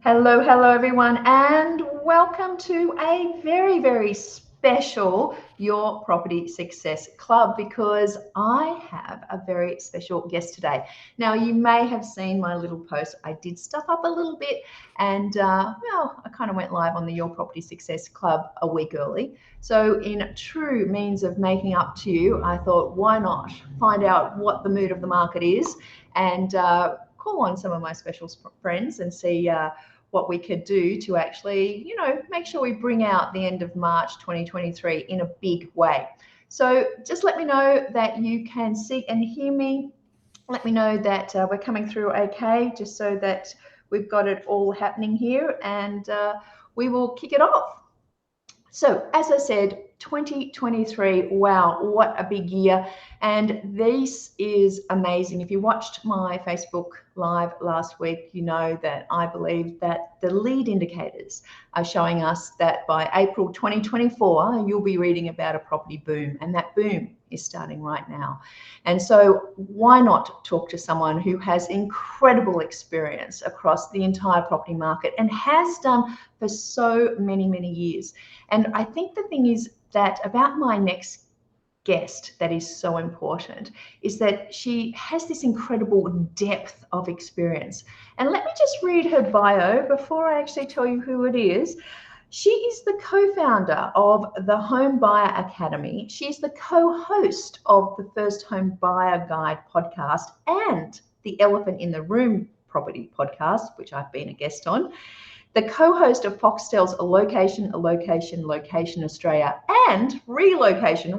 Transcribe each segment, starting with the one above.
Hello, everyone, and welcome to a very, very special Your Property Success Club because I have a very special guest today. Now, you may have seen my little post. I did stuff up a little bit and, I kind of went live on the Your Property Success Club a week early. So in true means of making up to you, I thought, why not find out what the mood of the market is and call on some of my special friends and see what we could do to actually, make sure we bring out the end of March 2023 in a big way. So just let me know that you can see and hear me. Let me know that we're coming through okay, just so that we've got it all happening here, and we will kick it off. So as I said, 2023, wow, what a big year. And this is amazing. If you watched my Facebook Live last week, you know that I believe that the lead indicators are showing us that by April 2024, you'll be reading about a property boom, and that boom is starting right now. And so why not talk to someone who has incredible experience across the entire property market and has done for so many, many years. And I think the thing is that about my next guest that is so important is that she has this incredible depth of experience. And let me just read her bio before I actually tell you who it is. She is the co-founder of the Home Buyer Academy. She's the co-host of the First Home Buyer Guide podcast and the Elephant in the Room property podcast, which I've been a guest on. The co-host of Foxtel's Location Australia and Relocation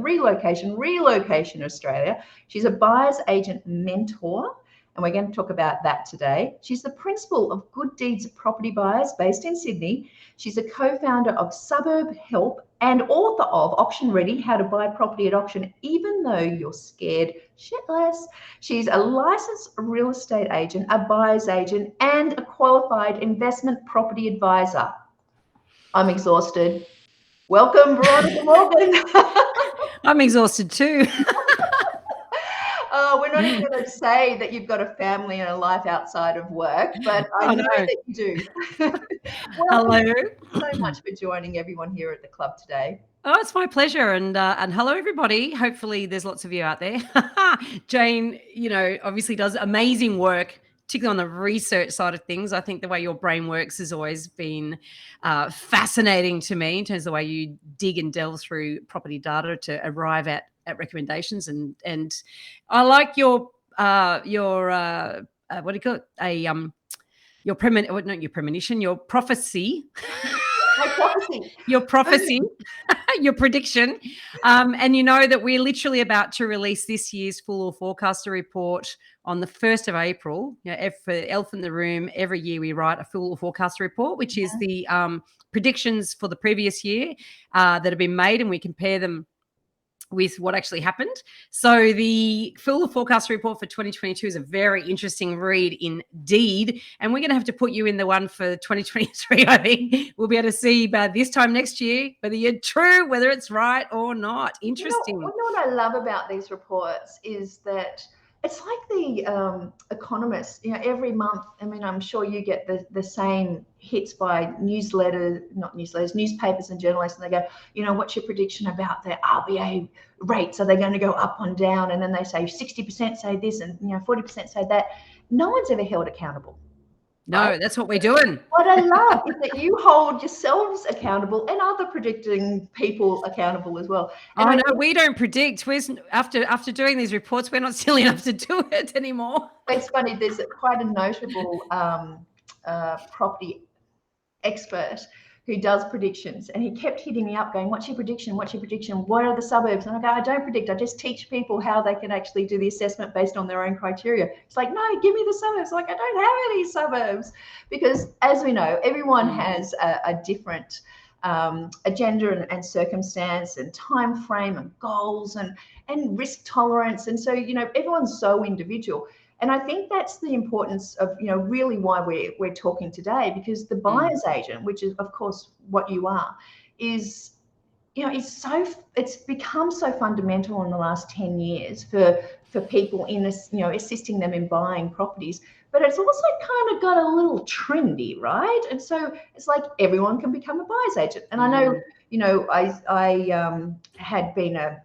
Australia. She's a buyer's agent mentor, and we're going to talk about that today. She's the principal of Good Deeds Property Buyers based in Sydney. She's a co-founder of Suburb Help and author of Auction Ready, How to Buy Property at Auction Even Though You're Scared Shitless. She's a licensed real estate agent, a buyer's agent, and a qualified investment property advisor. I'm exhausted. Welcome, Veronica Morgan. I'm exhausted too. We're not even going to say that you've got a family and a life outside of work, but I know that you do. Hello. So much for joining everyone here at the club today. Oh, it's my pleasure. And hello, everybody. Hopefully there's lots of you out there. Jane, obviously does amazing work, particularly on the research side of things. I think the way your brain works has always been fascinating to me in terms of the way you dig and delve through property data to arrive at recommendations. And I like your what do you call it? Your premonition, your prophecy. Your prophecy, your prediction. And you know that we're literally about to release this year's full forecaster report on the 1st of April. For Elephant in the Room, every year we write a full forecaster report, which is the predictions for the previous year that have been made, and we compare them with what actually happened. So the full forecast report for 2022 is a very interesting read indeed. And we're going to have to put you in the one for 2023, I think. We'll be able to see by this time next year whether you're true, whether it's right or not. Interesting. You know what I love about these reports is that it's like the Economist, every month. I mean, I'm sure you get the same hits by newspapers and journalists, and they go, what's your prediction about the RBA rates? Are they going to go up and down? And then they say 60% say this and 40% say that. No one's ever held accountable. No, right? That's what we're doing. What I love is that you hold yourselves accountable and other predicting people accountable as well. And we don't predict. After doing these reports, we're not silly enough to do it anymore. It's funny. There's quite a notable property expert who does predictions, and he kept hitting me up going, what's your prediction? What are the suburbs? And I go, I don't predict. I just teach people how they can actually do the assessment based on their own criteria. It's like, no, give me the suburbs. Like, I don't have any suburbs, because as we know, everyone has a different agenda and circumstance and time frame and goals and risk tolerance. And so, everyone's so individual. And I think that's the importance of, really why we're talking today, because the buyer's agent, which is, of course, what you are, is it's become so fundamental in the last 10 years for people in this, assisting them in buying properties. But it's also kind of got a little trendy, right? And so it's like everyone can become a buyer's agent. And I know, I had been a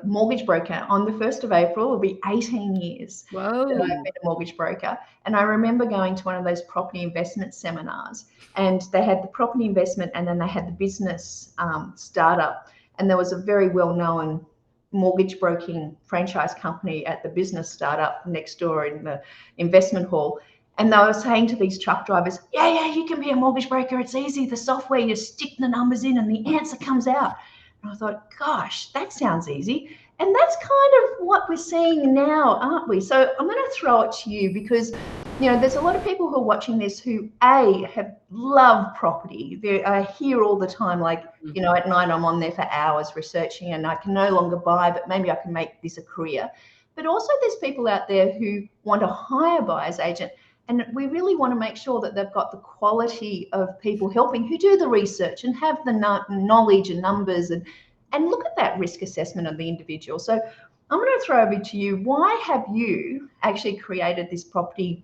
mortgage broker. On the 1st of April, it'll be 18 years that I've been a mortgage broker. And I remember going to one of those property investment seminars, and they had the property investment and then they had the business startup. And there was a very well-known mortgage broking franchise company at the business startup next door in the investment hall. And they were saying to these truck drivers, yeah, you can be a mortgage broker. It's easy. The software, you stick the numbers in and the answer comes out. And I thought, gosh, that sounds easy. And that's kind of what we're seeing now, aren't we? So I'm going to throw it to you because, there's a lot of people who are watching this who, have loved property. I hear all the time, like, at night I'm on there for hours researching and I can no longer buy, but maybe I can make this a career. But also there's people out there who want to hire a buyer's agent. And we really want to make sure that they've got the quality of people helping who do the research and have the knowledge and numbers and look at that risk assessment of the individual. So I'm going to throw over to you. Why have you actually created this property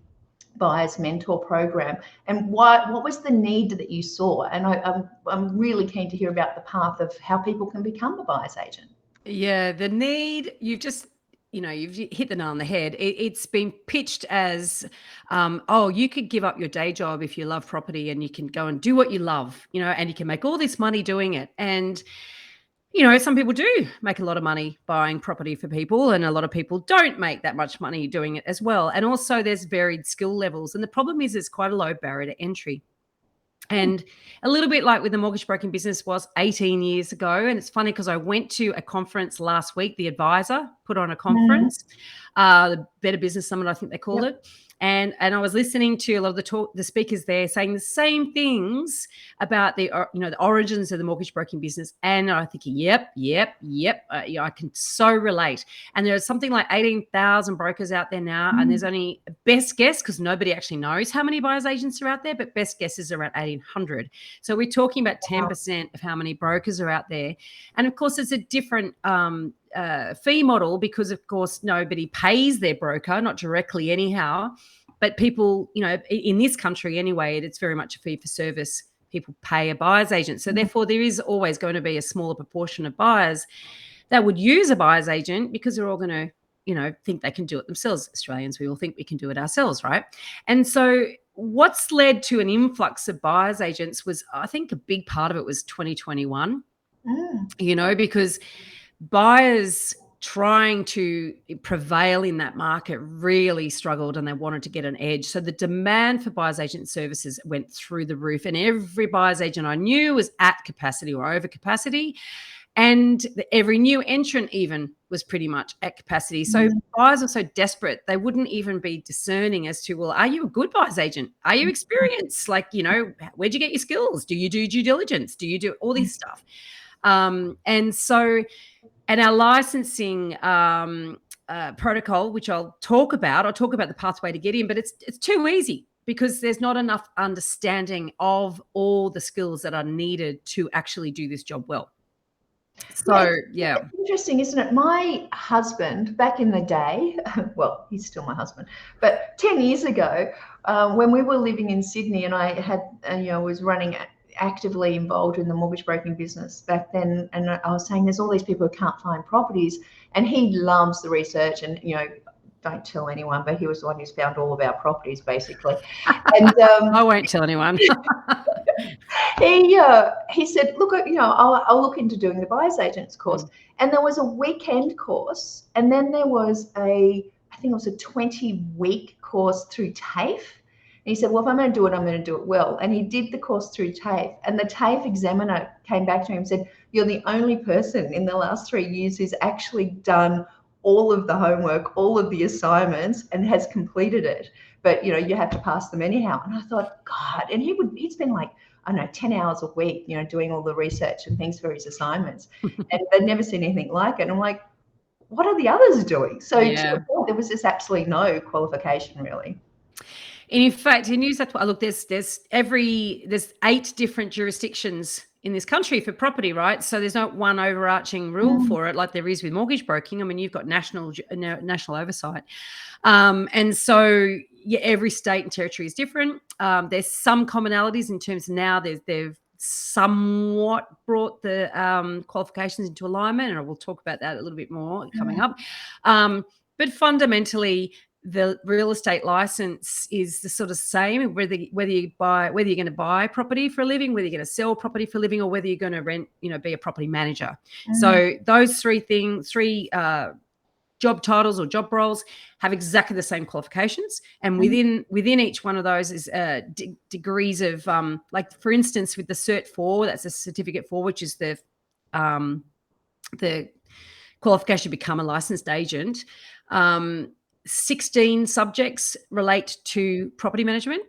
buyer's mentor program, and what was the need that you saw? And I'm really keen to hear about the path of how people can become a buyer's agent. Yeah, the need, you've hit the nail on the head. It's been pitched as, you could give up your day job if you love property and you can go and do what you love, and you can make all this money doing it. And, some people do make a lot of money buying property for people, and a lot of people don't make that much money doing it as well. And also there's varied skill levels. And the problem is there's quite a low barrier to entry. And a little bit like with the mortgage broking business was 18 years ago. And it's funny because I went to a conference last week, the Advisor put on a conference, the Better Business Summit, I think they called it. And I was listening to a lot of the speakers there saying the same things about the origins of the mortgage broking business. And I'm thinking, yep. I can so relate. And there's something like 18,000 brokers out there now. And there's only best guess, because nobody actually knows how many buyer's agents are out there, but best guess is around 1,800. So we're talking about 10% of how many brokers are out there. And of course, it's a different fee model because, of course, nobody pays their broker, not directly anyhow. But people, in this country anyway, it's very much a fee for service. People pay a buyer's agent. So therefore, there is always going to be a smaller proportion of buyers that would use a buyer's agent because they're all going to, think they can do it themselves. Australians, we all think we can do it ourselves, right? And so what's led to an influx of buyer's agents was, I think a big part of it was 2021, because buyers trying to prevail in that market really struggled and they wanted to get an edge. So the demand for buyer's agent services went through the roof, and every buyer's agent I knew was at capacity or over capacity. And every new entrant even was pretty much at capacity. So buyers were so desperate, they wouldn't even be discerning as to, well, are you a good buyer's agent? Are you experienced? Like, where'd you get your skills? Do you do due diligence? Do you do all this stuff? And our licensing protocol, which I'll talk about the pathway to get in, but it's too easy because there's not enough understanding of all the skills that are needed to actually do this job well. So, yeah. It's interesting, isn't it? My husband, back in the day, well, he's still my husband, but 10 years ago, when we were living in Sydney and I had, was running actively involved in the mortgage broking business back then, and I was saying there's all these people who can't find properties, and he loves the research and don't tell anyone, but he was the one who's found all of our properties basically. And I won't tell anyone. He said, look, I'll look into doing the buyer's agents course. And there was a weekend course, and then there was I think it was a 20-week course through TAFE. And he said, well, if I'm going to do it, I'm going to do it well. And he did the course through TAFE. And the TAFE examiner came back to him and said, you're the only person in the last 3 years who's actually done all of the homework, all of the assignments, and has completed it. But, you have to pass them anyhow. And I thought, God, and he'd spend like, I don't know, 10 hours a week, doing all the research and things for his assignments. And they'd never seen anything like it. And I'm like, what are the others doing? So to the point, there was just absolutely no qualification really. In fact, in New South Wales, look, there's 8 different jurisdictions in this country for property, right? So there's not one overarching rule for it like there is with mortgage broking. I mean, you've got national oversight. And so every state and territory is different. There's some commonalities in terms of now they've somewhat brought the qualifications into alignment, and we'll talk about that a little bit more coming up. But fundamentally, the real estate license is the sort of same, whether you're going to buy property for a living, whether you're going to sell property for a living, or whether you're going to rent, be a property manager. So those three job titles or job roles have exactly the same qualifications, and within each one of those is degrees of like, for instance, with the Cert 4, that's a certificate 4, which is the qualification to become a licensed agent. 16 subjects relate to property management,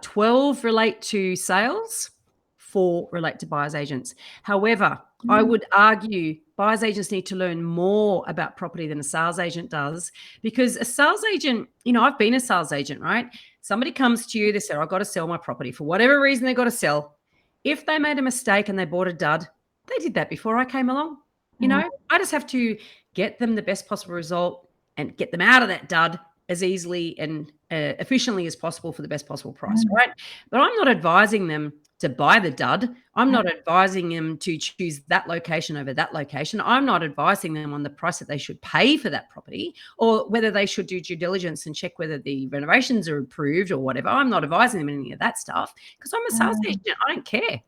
12 relate to sales, 4 relate to buyer's agents. However, I would argue buyer's agents need to learn more about property than a sales agent does, because a sales agent, I've been a sales agent, right? Somebody comes to you, they say, I've got to sell my property. For whatever reason, they've got to sell. If they made a mistake and they bought a dud, they did that before I came along. I just have to get them the best possible result and get them out of that dud as easily and efficiently as possible for the best possible price, right? But I'm not advising them to buy the dud. I'm not advising them to choose that location over that location. I'm not advising them on the price that they should pay for that property, or whether they should do due diligence and check whether the renovations are approved or whatever. I'm not advising them any of that stuff, because I'm a sales agent. I don't care.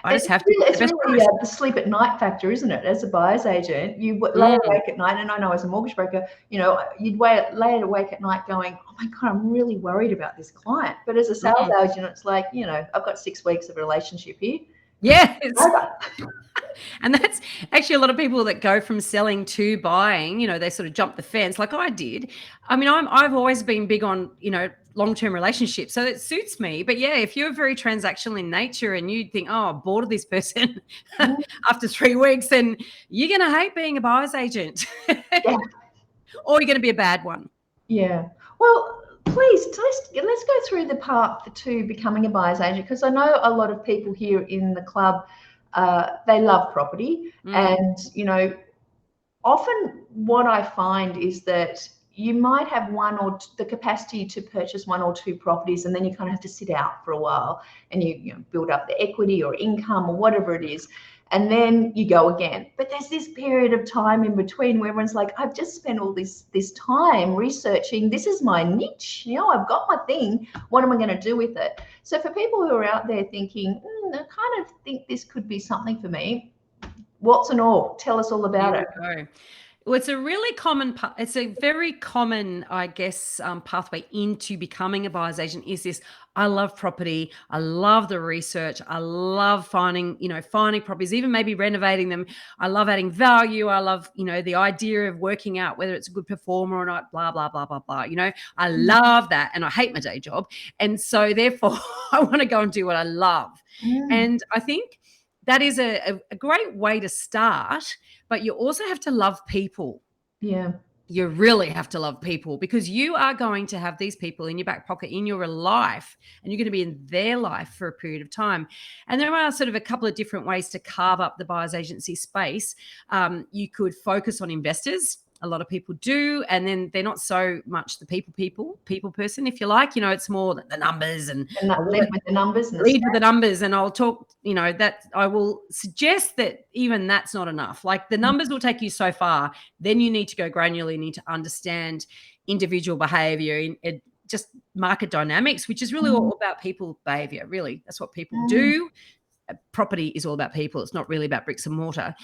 I just have to. It's really the sleep at night factor, isn't it? As a buyer's agent, you lay awake at night, and I know as a mortgage broker, you'd lay awake at night going, "Oh my God, I'm really worried about this client." But as a sales agent, it's like, I've got 6 weeks of a relationship here. Yeah. And that's actually a lot of people that go from selling to buying, they sort of jump the fence like I did. I mean, I've always been big on, long-term relationships. So it suits me. But yeah, if you're very transactional in nature and you think, oh, I'm bored of this person after 3 weeks, then you're going to hate being a buyer's agent. Or you're going to be a bad one. Yeah. Well, please, let's go through the path to becoming a buyer's agent, because I know a lot of people here in the club, they love property. And, often what I find is that you might have the capacity to purchase 1 or 2 properties, and then you kind of have to sit out for a while, and you build up the equity or income or whatever it is. And then you go again. But there's this period of time in between where everyone's like, I've just spent all this time researching. This is my niche. I've got my thing. What am I going to do with it? So for people who are out there thinking, I kind of think this could be something for me, what's and all? Tell us all about it. Well, it's a very common, I guess, pathway into becoming a buyer's agent is this. I love property. I love the research. I love finding properties, even maybe renovating them. I love adding value. I love, the idea of working out whether it's a good performer or not, blah, blah, blah, blah, blah. I love that. And I hate my day job. And so therefore I want to go and do what I love. And I think that is a great way to start, but you also have to love people. Yeah. You really have to love people, because you are going to have these people in your back pocket in your life, and you're going to be in their life for a period of time. And there are sort of a couple of different ways to carve up the buyer's agency space. You could focus on investors. A lot of people do, and then they're not so much the people person, if you like. It's more the numbers and lead with the numbers. Lead with the numbers, and I'll talk. That I will suggest that even that's not enough. Like, the numbers will take you so far. Then you need to go granular. You need to understand individual behavior, just market dynamics, which is really all about people behavior. Really, that's what people do. Property is all about people. It's not really about bricks and mortar.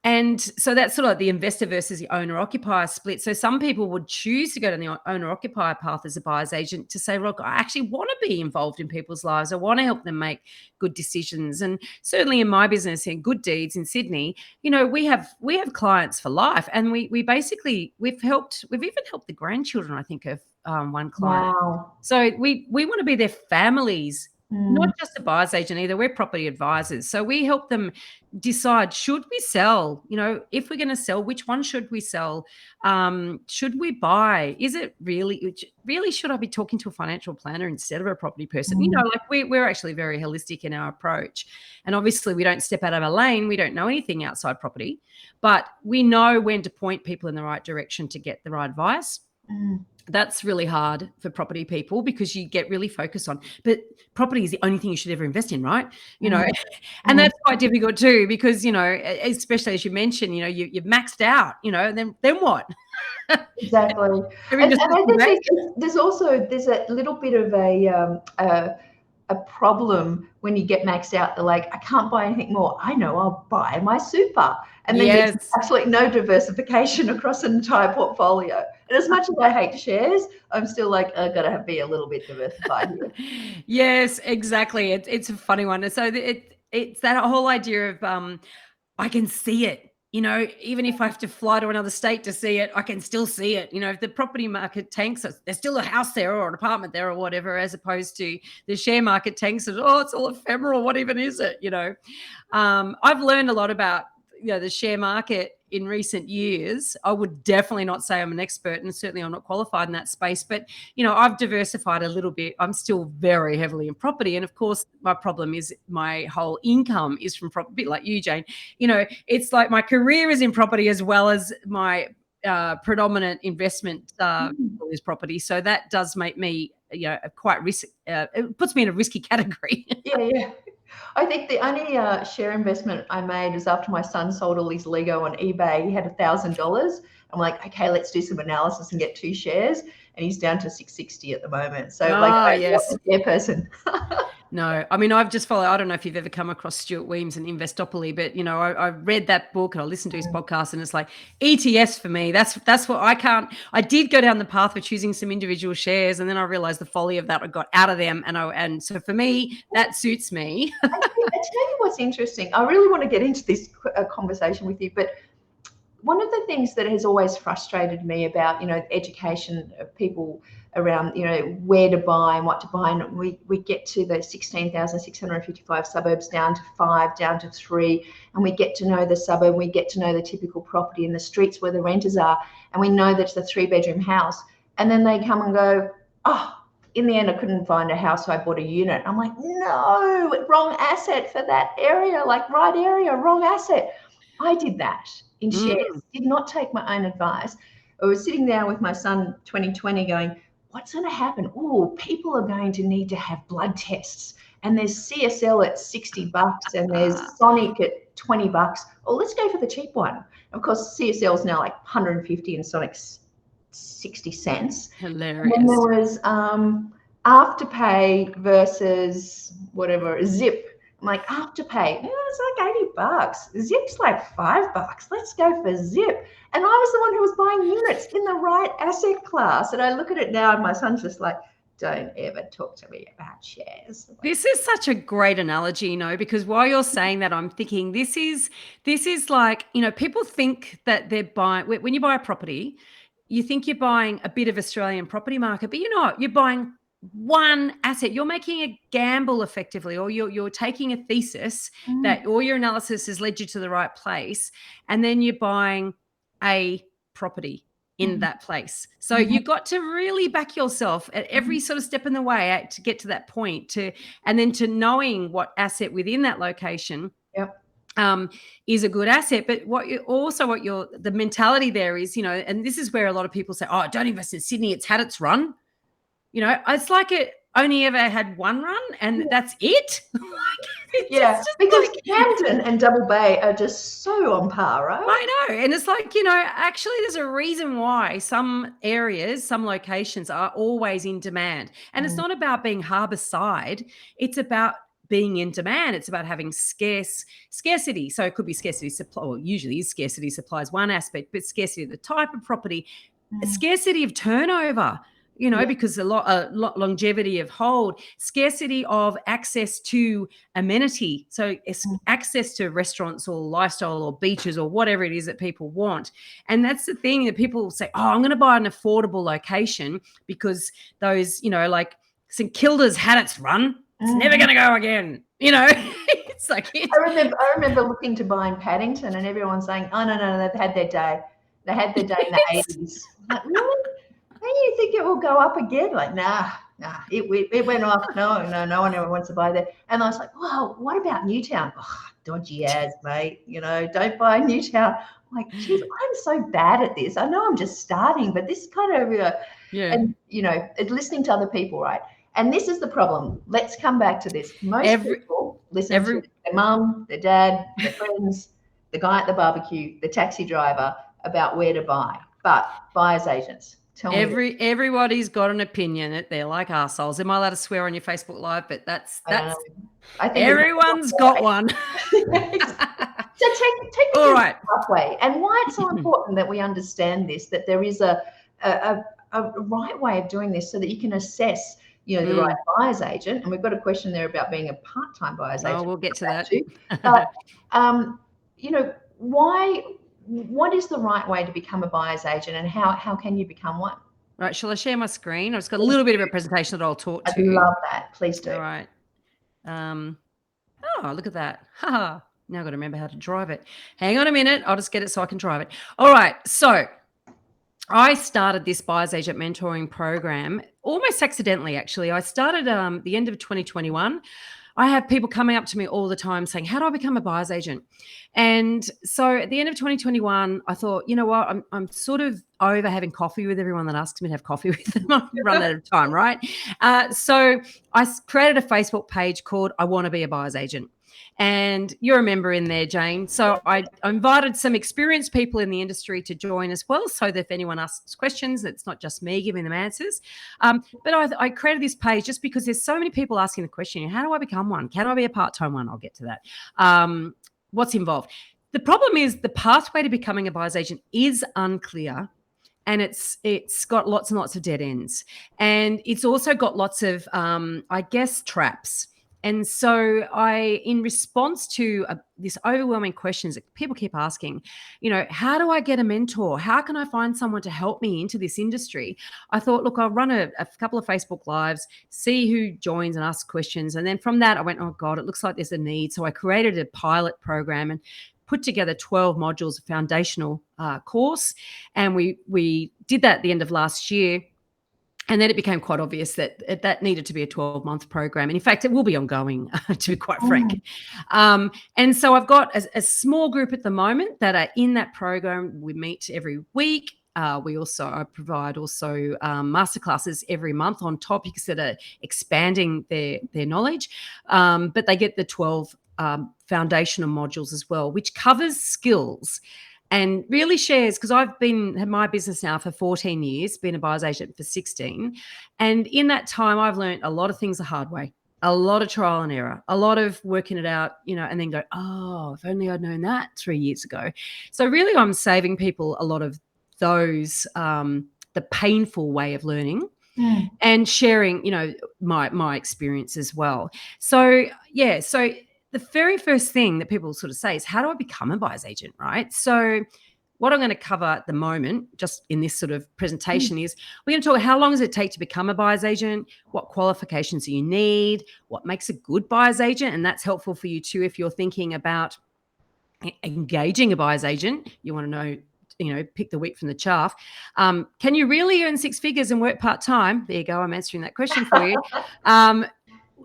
And so that's sort of like the investor versus the owner-occupier split. So some people would choose to go down the owner-occupier path as a buyer's agent to say, look, I actually want to be involved in people's lives. I want to help them make good decisions. And certainly in my business, in Good Deeds in Sydney, we have clients for life. And we've even helped the grandchildren, I think, of one client. Wow. So we want to be their family's Not just a buyer's agent either. We're property advisors. So we help them decide, should we sell? If we're going to sell, which one should we sell? Should we buy? Is it really, should I be talking to a financial planner instead of a property person? Like we're actually very holistic in our approach. And obviously we don't step out of our lane. We don't know anything outside property, but we know when to point people in the right direction to get the right advice. That's really hard for property people because you get really focused on, but property is the only thing you should ever invest in, right? And that's quite difficult too, because, especially as you mentioned, you've maxed out, and then what? Exactly. And I think there's a little bit of a problem when you get maxed out. They're like, I can't buy anything more. I know, I'll buy my super. And then there's absolutely no diversification across an entire portfolio. And as much as I hate shares, I'm still like, I've got to be a little bit diversified here. Yes, exactly. It's a funny one. And so it's that whole idea of I can see it. Even if I have to fly to another state to see it, I can still see it. If the property market tanks, there's still a house there or an apartment there or whatever, as opposed to the share market tanks and, it's all ephemeral. What even is it? I've learned a lot about, the share market in recent years. I would definitely not say I'm an expert, and certainly I'm not qualified in that space, but, I've diversified a little bit. I'm still very heavily in property. And of course, my problem is my whole income is from property, a bit like you, Jane. It's like my career is in property as well as my predominant investment is property. So that does make me, quite risky. It puts me in a risky category. Yeah. I think the only share investment I made was after my son sold all his Lego on eBay. He had $1,000. I'm like, okay, let's do some analysis and get 2 shares. And he's down to 660 at the moment. So I'm a share person. No, I mean, I've just followed, I don't know if you've ever come across Stuart Weems and Investopoly, but, I read that book and I listened to his podcast, and it's like ETFs for me. That's what I did go down the path of choosing some individual shares, and then I realized the folly of that. I got out of them. And so for me, that suits me. I tell you what's interesting. I really want to get into this conversation with you, but one of the things that has always frustrated me about, education of people around, where to buy and what to buy, and we get to the 16,655 suburbs, down to 5, down to 3, and we get to know the suburb, we get to know the typical property and the streets where the renters are, and we know that it's a 3-bedroom house, and then they come and go, in the end, I couldn't find a house, so I bought a unit. I'm like, no, wrong asset for that area, like right area, wrong asset. I did that in shares, did not take my own advice. I was sitting there with my son 2020 going, what's going to happen? People are going to need to have blood tests. And there's CSL at $60 and there's Sonic at $20. Let's go for the cheap one. Of course, CSL is now like 150 and Sonic's 60 cents. Hilarious. And then there was Afterpay versus whatever, Zip. I'm like, Afterpay, it's like $80. Zip's like $5. Let's go for Zip. And I was the one who was buying units in the right asset class. And I look at it now and my son's just like, don't ever talk to me about shares. This is such a great analogy, because while you're saying that, I'm thinking this is like, people think that they're buying, when you buy a property, you think you're buying a bit of Australian property market, but you're not. You're buying one asset. You're making a gamble effectively, or you're taking a thesis that all your analysis has led you to the right place, and then you're buying a property in that place. So you've got to really back yourself at every sort of step in the way to get to that point, and then to knowing what asset within that location is a good asset. But the mentality there is, and this is where a lot of people say, don't invest in Sydney, it's had its run. It's like it only ever had one run and that's it. Because Camden and Double Bay are just so on par, right? I know. And it's like, actually there's a reason why some areas, some locations are always in demand. And it's not about being harbour side. It's about being in demand. It's about having scarcity. So it could be scarcity supply, or usually scarcity supply is one aspect, but scarcity of the type of property, scarcity of turnover. Because a lot longevity of hold, scarcity of access to amenity. So it's access to restaurants or lifestyle or beaches or whatever it is that people want. And that's the thing that people say, I'm going to buy an affordable location because those, like St Kilda's had its run. It's never going to go again. It's like I remember looking to buy in Paddington and everyone saying, "Oh no, they've had their day. They had their day in the 80s." Like, really? How do you think it will go up again? Like, nah, it went off. No one ever wants to buy there. And I was like, well, what about Newtown? Oh, dodgy ads, mate. Don't buy Newtown. I'm like, geez, I'm so bad at this. I know I'm just starting, but this kind of, and listening to other people, right? And this is the problem. Let's come back to this. Most people listen to their mum, their dad, their friends, the guy at the barbecue, the taxi driver about where to buy. But buyer's agents, tell me. Everybody's got an opinion. They're like arseholes. Am I allowed to swear on your Facebook Live? But that's I think everyone's got one. So take me through the pathway and why it's so important that we understand this, that there is a right way of doing this so that you can assess the right buyer's agent. And we've got a question there about being a part-time buyer's agent. We'll get to that too. But what is the right way to become a buyer's agent, and how can you become one? Right, shall I share my screen? I've just got a little bit of a presentation that I'll talk to. I'd love that. Please do. All right. Oh, look at that. Now I've got to remember how to drive it. Hang on a minute. I'll just get it so I can drive it. All right. So I started this buyer's agent mentoring program almost accidentally, actually. I started the end of 2021. I have people coming up to me all the time saying, how do I become a buyer's agent? And so at the end of 2021, I thought, you know what, I'm sort of over having coffee with everyone that asks me to have coffee with them. I've run out of time, right? So I created a Facebook page called I Want to Be a Buyer's Agent. And you're a member in there, Jane. So I invited some experienced people in the industry to join as well, so that if anyone asks questions, it's not just me giving them answers. But I created this page just because there's so many people asking the question, how do I become one? Can I be a part-time one? I'll get to that. What's involved? The problem is the pathway to becoming a buyer's agent is unclear. And it's got lots and lots of dead ends. And it's also got lots of, traps. And so in response to this overwhelming questions that people keep asking, how do I get a mentor? How can I find someone to help me into this industry? I thought, look, I'll run a couple of Facebook Lives, see who joins and asks questions. And then from that, I went, oh God, it looks like there's a need. So I created a pilot program and put together 12 modules, a foundational course. And we did that at the end of last year. And then it became quite obvious that needed to be a 12-month program. And in fact, it will be ongoing, to be quite frank. And so I've got a small group at the moment that are in that program. We meet every week. I provide masterclasses every month on topics that are expanding their knowledge. But they get the 12 foundational modules as well, which covers skills. And really shares, because I've had my business now for 14 years, been a buyer's agent for 16. And in that time, I've learned a lot of things the hard way, a lot of trial and error, a lot of working it out, and then go, oh, if only I'd known that 3 years ago. So really, I'm saving people a lot of those, the painful way of learning. And sharing, my experience as well. So, the very first thing that people sort of say is, how do I become a buyer's agent, right? So what I'm going to cover at the moment, just in this sort of presentation, is we're going to talk how long does it take to become a buyer's agent, what qualifications do you need, what makes a good buyer's agent, and that's helpful for you too if you're thinking about engaging a buyer's agent. You want to know, pick the wheat from the chaff. Can you really earn six figures and work part-time? There you go. I'm answering that question for you.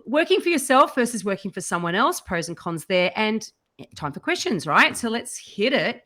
Working for yourself versus working for someone else, pros and cons there, and time for questions, right? So let's hit it.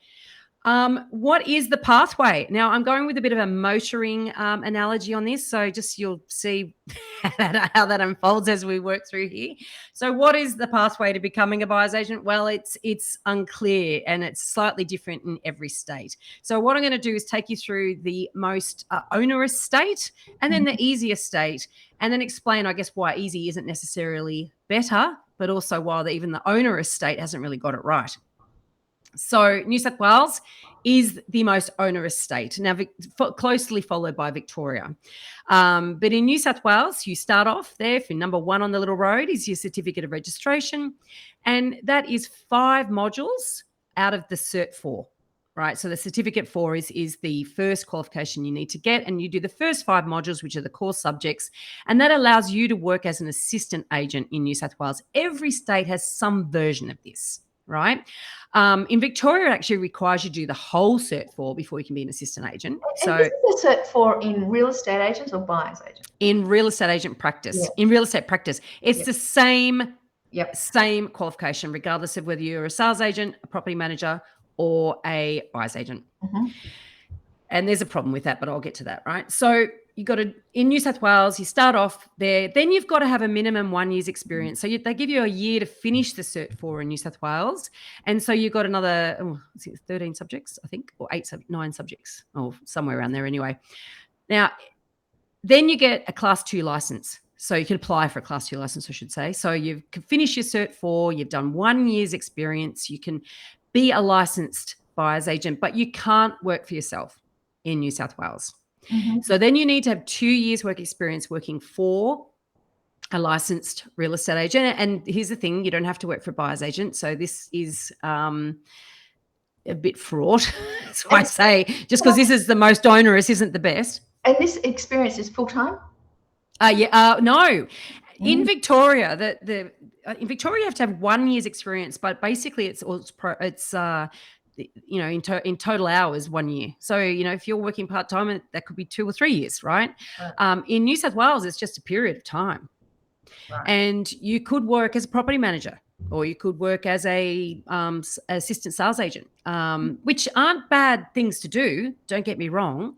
What is the pathway? Now, I'm going with a bit of a motoring analogy on this, so just you'll see how that unfolds as we work through here. So what is the pathway to becoming a buyer's agent? Well, it's unclear, and it's slightly different in every state. So what I'm going to do is take you through the most onerous state and then the easiest state, and then explain, I guess, why easy isn't necessarily better, but also why even the onerous state hasn't really got it right. So New South Wales is the most onerous state, now closely followed by Victoria. But in New South Wales, you start off there, for number one on the little road is your certificate of registration, and that is 5 modules out of the Cert 4. right? So the certificate 4 is the first qualification you need to get, and you do the first 5 modules, which are the core subjects, and that allows you to work as an assistant agent in New South Wales. Every state has some version of this, right? In Victoria, it actually requires you to do the whole Cert 4 before you can be an assistant agent. And is the Cert 4 in real estate agents or buyer's agents? In real estate agent practice. Yeah. In real estate practice, it's the same Yep. same qualification, regardless of whether you're a sales agent, a property manager, or a buyer's agent. Mm-hmm. And there's a problem with that, but I'll get to that, right? So you got to, in New South Wales, you start off there, then you've got to have a minimum 1 year's experience. So they give you a year to finish the Cert 4 in New South Wales. And so you've got another 13 subjects, I think, or 9 subjects, or somewhere around there anyway. Now, then you get a Class 2 license. So you can apply for a Class 2 license, I should say. So you can finish your Cert 4, you've done 1 year's experience, you can be a licensed buyer's agent, but you can't work for yourself in New South Wales. Mm-hmm. So then you need to have 2 years work experience working for a licensed real estate agent. And here's the thing, you don't have to work for a buyer's agent. So this is a bit fraught. That's why I say, just because this is the most onerous isn't the best. And this experience is full-time? No. In Victoria, in Victoria you have to have 1 year's experience, but basically it's in total hours 1 year. So if you're working part-time, that could be 2 or 3 years, right? In New South Wales, it's just a period of time. Right. And you could work as a property manager, or you could work as a assistant sales agent, which aren't bad things to do, don't get me wrong.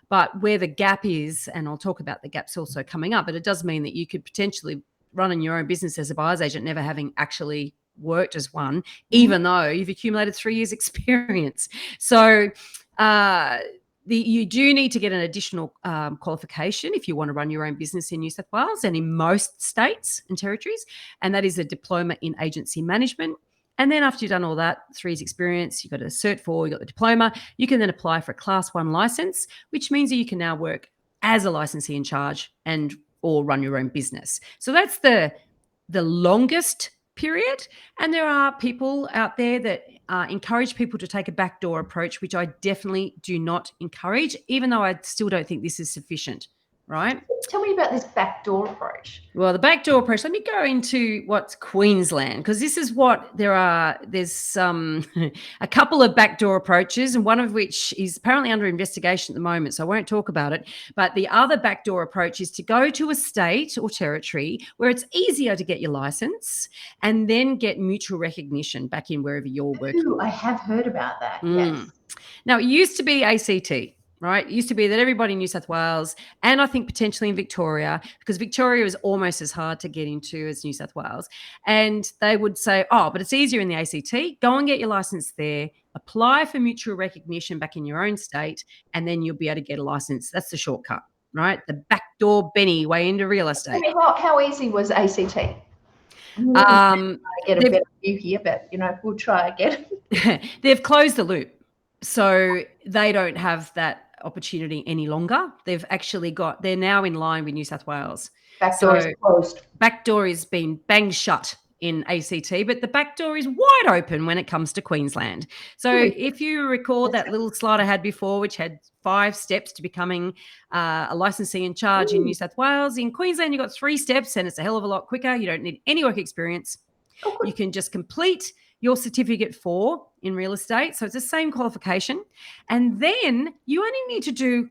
But where the gap is, and I'll talk about the gaps also coming up, but it does mean that you could potentially run in your own business as a buyer's agent, never having actually worked as one, even though you've accumulated 3 years experience. So you do need to get an additional qualification if you want to run your own business in New South Wales and in most states and territories, and that is a diploma in agency management. And then after you've done all that, 3 years experience, you've got a Cert 4, you've got the diploma, you can then apply for a Class 1 license, which means that you can now work as a licensee in charge or run your own business. So that's the longest period. And there are people out there that encourage people to take a backdoor approach, which I definitely do not encourage, even though I still don't think this is sufficient, right? Tell me about this backdoor approach. Well, the backdoor approach, let me go into what's Queensland, because this is what there's a couple of backdoor approaches, and one of which is apparently under investigation at the moment, so I won't talk about it. But the other backdoor approach is to go to a state or territory where it's easier to get your license and then get mutual recognition back in wherever you're working. Ooh, I have heard about that, yes. Now, it used to be ACT. Right? It used to be that everybody in New South Wales, and I think potentially in Victoria, because Victoria is almost as hard to get into as New South Wales. And they would say, but it's easier in the ACT. Go and get your license there, apply for mutual recognition back in your own state, and then you'll be able to get a license. That's the shortcut, right? The backdoor Benny way into real estate. I mean, how easy was ACT? I get a better view here, but we'll try again. They've closed the loop. So they don't have that opportunity any longer. They've actually they're now in line with New South Wales. Backdoor is closed. Backdoor has been banged shut in ACT, but the backdoor is wide open when it comes to Queensland. So if you recall that little slide I had before, which had 5 steps to becoming a licensee in charge in New South Wales, in Queensland, you've got 3 steps, and it's a hell of a lot quicker. You don't need any work experience. You can just complete your certificate 4 in real estate. So it's the same qualification. And then you only need to do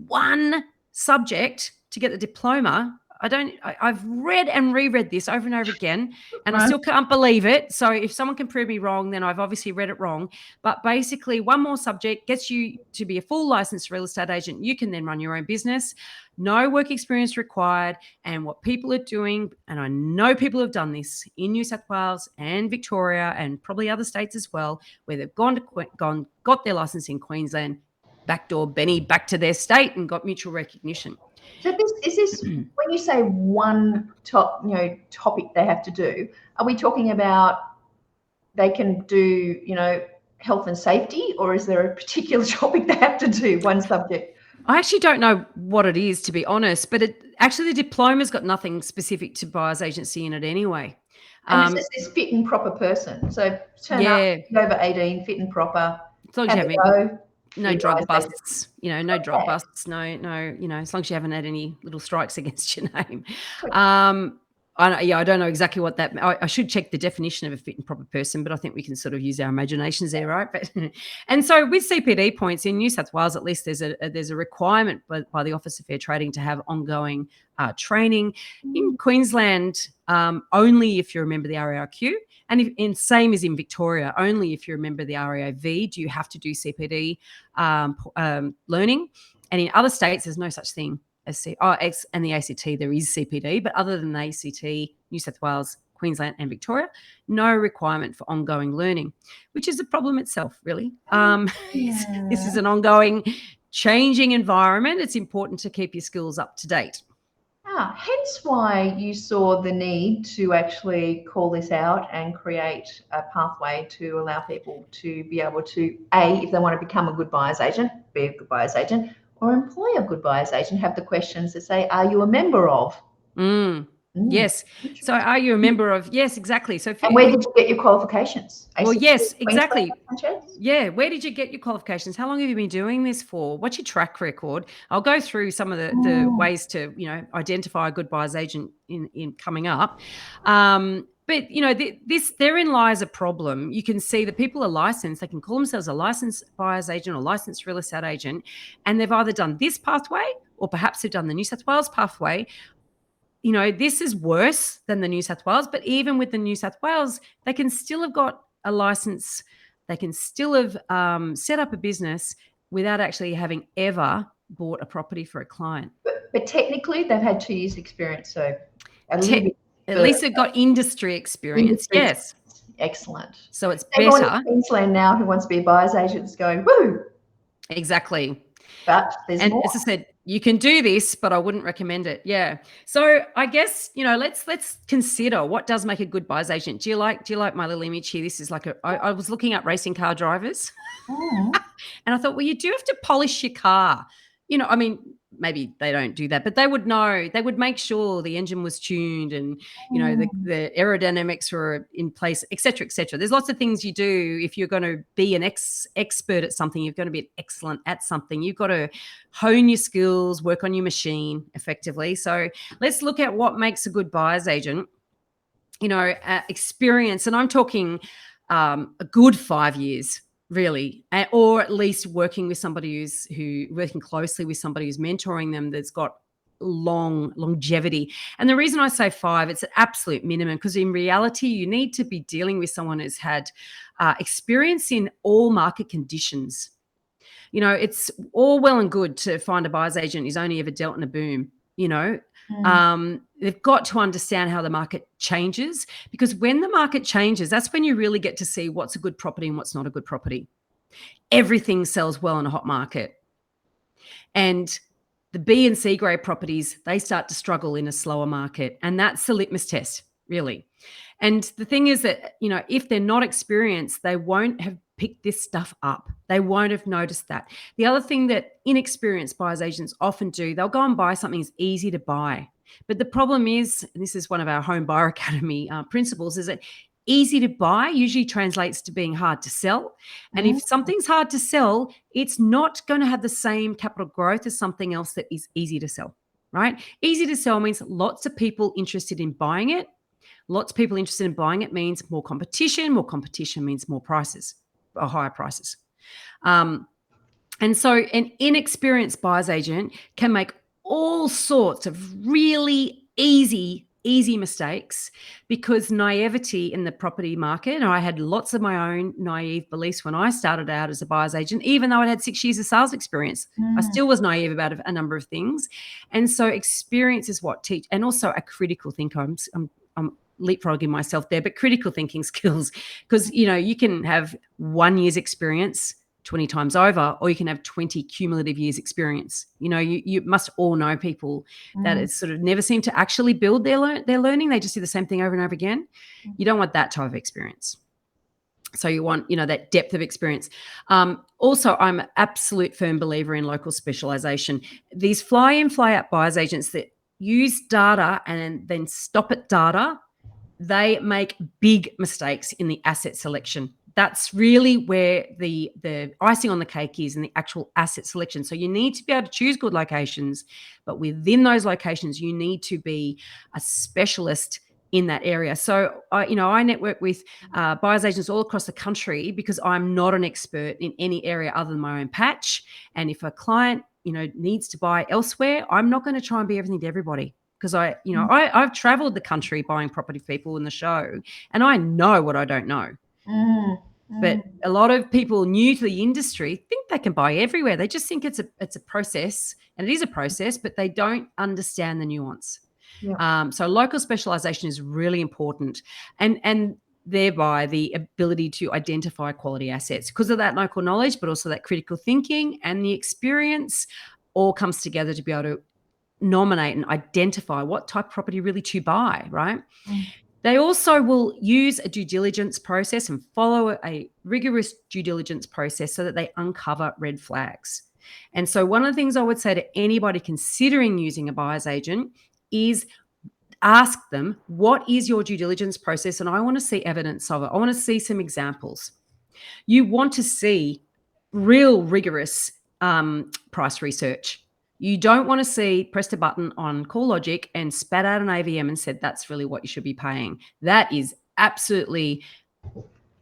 1 subject to get the diploma. I've read and reread this over and over again, and I still can't believe it. So if someone can prove me wrong, then I've obviously read it wrong. But basically 1 more subject gets you to be a full licensed real estate agent. You can then run your own business. No work experience required. And what people are doing, and I know people have done this in New South Wales and Victoria and probably other states as well, where they've got their license in Queensland, backdoor Benny back to their state and got mutual recognition. So is this when you say 1 topic they have to do, are we talking about they can do, health and safety, or is there a particular topic they have to do, 1 subject? I actually don't know what it is, to be honest, but the diploma's got nothing specific to buyer's agency in it anyway. And this is fit and proper person. So turn up, over 18, fit and proper. As long as you Have a haven't, go. no Be drug buyer's agent. busts, no drug Yeah. busts, no, as long as you haven't had any little strikes against your name. Good. I don't know exactly what that. I should check the definition of a fit and proper person, but I think we can sort of use our imaginations there, right? But and so with CPD points in New South Wales, at least there's a requirement by the Office of Fair Trading to have ongoing training. In Queensland, only if you're a member of the RARQ, and same as in Victoria, only if you're a member of the RAOV do you have to do CPD learning. And in other states, there's no such thing as and the ACT, there is CPD, but other than the ACT, New South Wales, Queensland and Victoria, no requirement for ongoing learning, which is a problem itself, really. This is an ongoing changing environment. It's important to keep your skills up to date. Hence why you saw the need to actually call this out and create a pathway to allow people to be able to, if they want to become a good buyer's agent, be a good buyer's agent, or employ a good buyer's agent, have the questions that say, are you a member of? Yes. So are you a member of? Yes, exactly. So and where did you get your qualifications? Well, yes, exactly. Queensland? Yeah. Where did you get your qualifications? How long have you been doing this for? What's your track record? I'll go through some of the ways to, identify a good buyer's agent in coming up. But therein lies a problem. You can see that people are licensed. They can call themselves a licensed buyer's agent or licensed real estate agent, and they've either done this pathway or perhaps they've done the New South Wales pathway. This is worse than the New South Wales, but even with the New South Wales, they can still have got a license. They can still have set up a business without actually having ever bought a property for a client. But technically, they've had 2 years experience, so at least they've got industry experience. Yes. Excellent. So it's Everyone better. in Queensland now who wants to be a buyer's agent is going, woo! Exactly. But there's more. As I said, you can do this, but I wouldn't recommend it. Yeah. So I guess, let's consider what does make a good buyer's agent. Do you like my little image here? This is like I was looking at racing car drivers and I thought, well, you do have to polish your car. Maybe they don't do that, but they would know. They would make sure the engine was tuned and, the aerodynamics were in place, et cetera, et cetera. There's lots of things you do. If you're going to be an expert at something, you're going to be excellent at something. You've got to hone your skills, work on your machine effectively. So let's look at what makes a good buyer's agent. Experience, and I'm talking a good 5 years. Really, or at least working with somebody working closely with somebody who's mentoring them that's got longevity. And the reason I say 5, it's an absolute minimum, because in reality, you need to be dealing with someone who's had experience in all market conditions. It's all well and good to find a buyer's agent who's only ever dealt in a boom. They've got to understand how the market changes, because when the market changes, that's when you really get to see what's a good property and what's not a good property. Everything sells well in a hot market. And the B and C grade properties, they start to struggle in a slower market. And that's the litmus test, really. And the thing is that, if they're not experienced, they won't have picked this stuff up. They won't have noticed that. The other thing that inexperienced buyer's agents often do, they'll go and buy something that's easy to buy. But the problem is, and this is one of our Home Buyer Academy principles, is that easy to buy usually translates to being hard to sell. And if something's hard to sell, it's not going to have the same capital growth as something else that is easy to sell, right? Easy to sell means lots of people interested in buying it. Lots of people interested in buying it means more competition. More competition means more prices, or higher prices. And so an inexperienced buyer's agent can make all sorts of really easy mistakes, because naivety in the property market, and I had lots of my own naive beliefs when I started out as a buyer's agent, even though I'd had 6 years of sales experience. I still was naive about a number of things. And so experience is what teach, and also a critical thinker. I'm leapfrogging myself there, but critical thinking skills, because, you can have 1 year's experience 20 times over, or you can have 20 cumulative years experience. You must all know people that it's sort of never seem to actually build their learning. They just do the same thing over and over again. You don't want that type of experience. So you want, that depth of experience. Also, I'm an absolute firm believer in local specialization. These fly in, fly out buyer's agents that use data and then stop at data, they make big mistakes in the asset selection. that's really where the icing on the cake is, in the actual asset selection. So you need to be able to choose good locations, but within those locations, you need to be a specialist in that area. So I network with buyers agents all across the country because I'm not an expert in any area other than my own patch. And if a client needs to buy elsewhere, I'm not going to try and be everything to everybody, because I've traveled the country buying property for people in the show, and I know what I don't know. But a lot of people new to the industry think they can buy everywhere. They just think it's a process, and it is a process, but they don't understand the nuance. Yeah. So local specialization is really important, and thereby the ability to identify quality assets because of that local knowledge, but also that critical thinking and the experience all comes together to be able to nominate and identify what type of property really to buy, right? They also will use a due diligence process and follow a rigorous due diligence process so that they uncover red flags. And so one of the things I would say to anybody considering using a buyer's agent is ask them, what is your due diligence process? And I want to see evidence of it. I want to see some examples. You want to see real rigorous price research. You don't want to see pressed a button on CoreLogic and spat out an AVM and said that's really what you should be paying. That is absolutely.